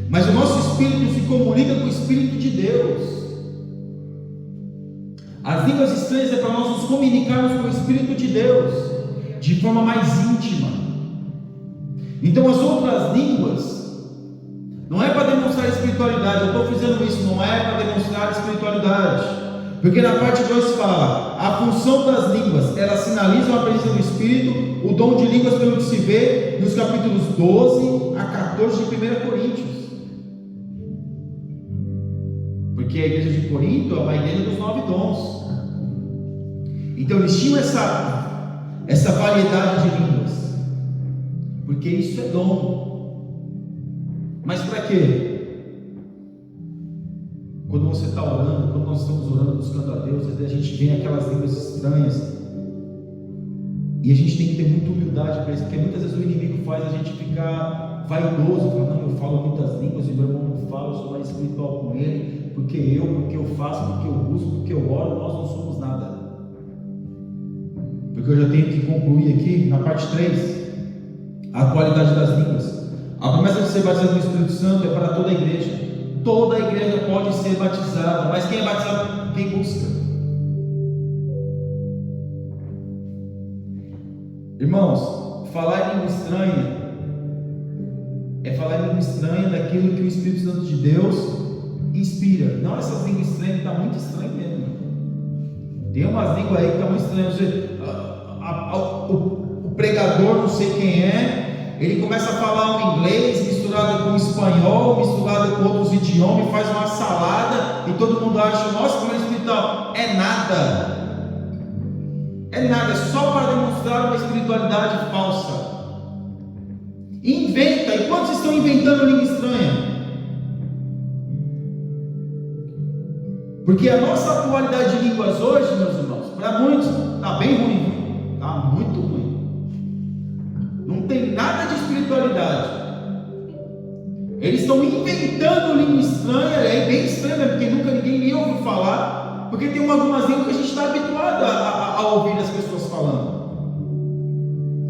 Mas o nosso espírito se comunica com o Espírito de Deus. As línguas estranhas é para nós nos comunicarmos com o Espírito de Deus de forma mais íntima. Então as outras línguas não é para demonstrar espiritualidade. Eu estou fazendo isso, não é para demonstrar espiritualidade, porque na parte 2 fala: a função das línguas, elas sinalizam a presença do Espírito, o dom de línguas pelo que se vê nos capítulos 12 a 14 de 1 Coríntios. Porque a igreja de Corinto é uma igreja dos 9 dons. Então eles tinham essa variedade de línguas. porque isso é dom. Mas para quê? Quando você está orando, quando nós estamos orando, buscando a Deus, a gente vê aquelas línguas estranhas, e a gente tem que ter muita humildade para isso, porque muitas vezes o inimigo faz a gente ficar vaidoso, falar, não, eu falo muitas línguas, e meu irmão não fala, eu sou mais espiritual com ele, porque eu faço, porque eu busco, porque eu oro, nós não somos nada. Porque eu já tenho que concluir aqui, na parte 3, a qualidade das línguas. A promessa de ser batizado no Espírito Santo é para toda a igreja. Toda a igreja pode ser batizada, mas quem é batizado? Quem busca. Irmãos, falar em língua estranha é falar em língua estranha daquilo que o Espírito Santo de Deus inspira. Não essas línguas estranhas que está muito estranho mesmo. Tem umas línguas aí que está muito estranhas. O pregador, não sei quem é, ele começa a falar um inglês misturado com espanhol, misturado com outros idiomas, faz uma salada e todo mundo acha, nossa, como é espiritual. É nada. É nada, é só para demonstrar uma espiritualidade falsa. Inventa. E quantos estão inventando língua estranha? Porque a nossa atualidade de línguas hoje, meus irmãos, para muitos está bem ruim, está muito ruim. Não tem nada de espiritualidade. Eles estão inventando língua estranha, é bem estranho, porque nunca ninguém ouviu falar, porque tem algumas línguas que a gente está habituado a ouvir as pessoas falando.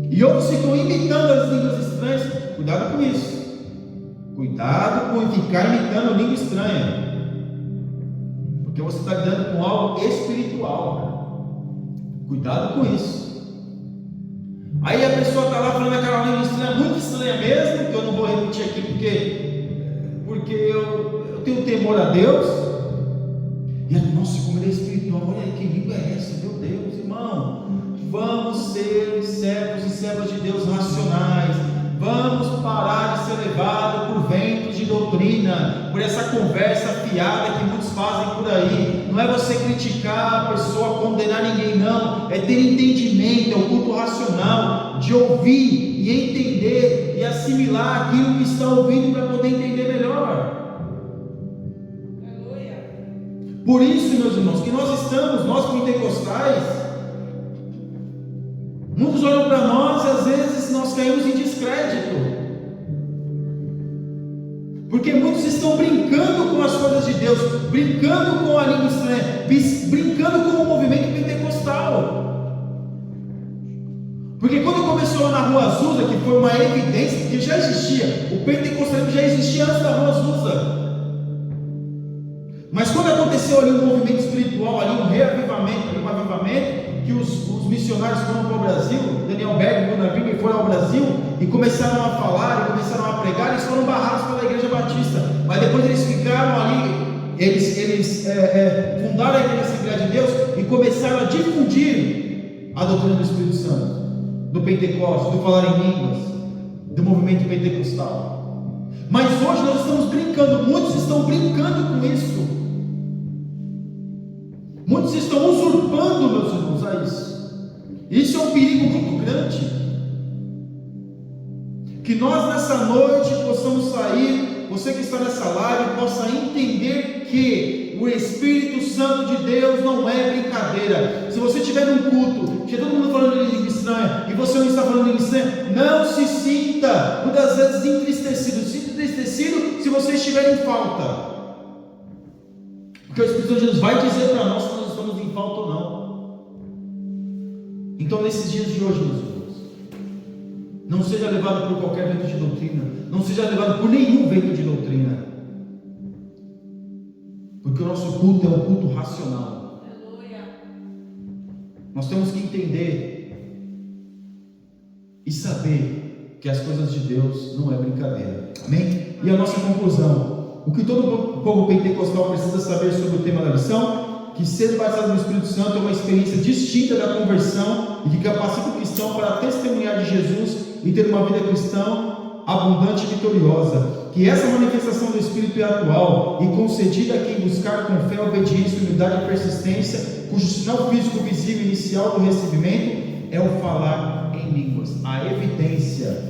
E outros ficam imitando as línguas estranhas. Cuidado com isso. Cuidado com ficar imitando língua estranha, porque você está lidando com algo espiritual. Cuidado com isso. Aí a pessoa está lá falando aquela língua estranha, muito estranha mesmo, que eu não vou repetir aqui porque eu tenho temor a Deus. E ela, nossa, como ele é espiritual, olha aí, que língua é essa? Meu Deus, irmão, vamos ser servos e servas de Deus racionais. Vamos parar de ser levados por ventos de doutrina, por essa conversa fiada que muitos fazem por aí. Não é você criticar a pessoa, condenar ninguém, não. É ter entendimento, é o culto racional, de ouvir e entender e assimilar aquilo que está ouvindo para poder entender melhor. Aleluia. Por isso, meus irmãos, que nós pentecostais, muitos olham para nós e às vezes nós caímos em descrédito, porque muitos estão brincando com as coisas de Deus, brincando com a língua estranha, brincando com o movimento pentecostal. Porque quando começou lá na Rua Azusa, que foi uma evidência, porque já existia, o pentecostalismo já existia antes da Rua Azusa. Mas quando aconteceu ali um movimento espiritual, ali um reavivamento, um avivamento, que os missionários foram para o Brasil, Daniel Berg e Gunnar Wimber foram ao Brasil e começaram a falar, e começaram a pregar, eles foram barrados pela Igreja Batista, mas depois eles ficaram ali, eles fundaram a Igreja Assembleia de Deus e começaram a difundir a doutrina do Espírito Santo, do Pentecostes, do falar em línguas, do movimento pentecostal. Mas hoje nós estamos brincando, muitos estão brincando com isso. Muitos estão usurpando, meus irmãos, a isso. Isso é um perigo muito grande. Que nós nessa noite possamos sair, você que está nessa live, possa entender que o Espírito Santo de Deus não é brincadeira. Se você estiver num culto, que todo mundo falando em língua estranha, e você não está falando em língua estranha, não se sinta, muitas vezes entristecido. Sinta entristecido se você estiver em falta. Porque o Espírito de Deus vai dizer para nós se nós estamos em falta ou não. Então, nesses dias de hoje, meus irmãos, não seja levado por qualquer vento de doutrina, não seja levado por nenhum vento de doutrina, porque o nosso culto é um culto racional. Nós temos que entender e saber que as coisas de Deus não é brincadeira. Amém? E a nossa conclusão: o que todo povo pentecostal precisa saber sobre o tema da lição, que ser batizado no Espírito Santo é uma experiência distinta da conversão e que capacita o cristão para testemunhar de Jesus e ter uma vida cristã abundante e vitoriosa. Que essa manifestação do Espírito é atual e concedida a quem buscar com fé, obediência, humildade e persistência, cujo sinal físico visível inicial do recebimento é o falar em línguas. A evidência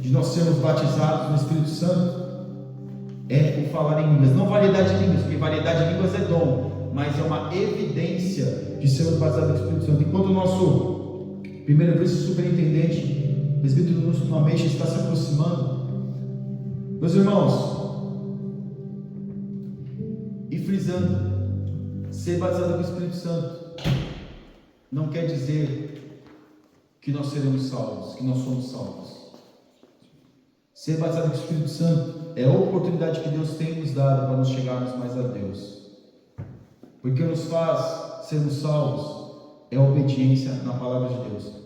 de nós sermos batizados no Espírito Santo é o falar em línguas. Não variedade de línguas, porque variedade de línguas é dom, mas é uma evidência de sermos batizados no Espírito Santo. Enquanto o nosso primeiro vice-superintendente, presbítero Lúcio Mameixa, está se aproximando, meus irmãos, e frisando, ser batizado com o Espírito Santo não quer dizer que nós seremos salvos, que nós somos salvos. Ser batizado com o Espírito Santo é a oportunidade que Deus tem nos dado para nos chegarmos mais a Deus. Porque nos faz sermos salvos é a obediência na palavra de Deus.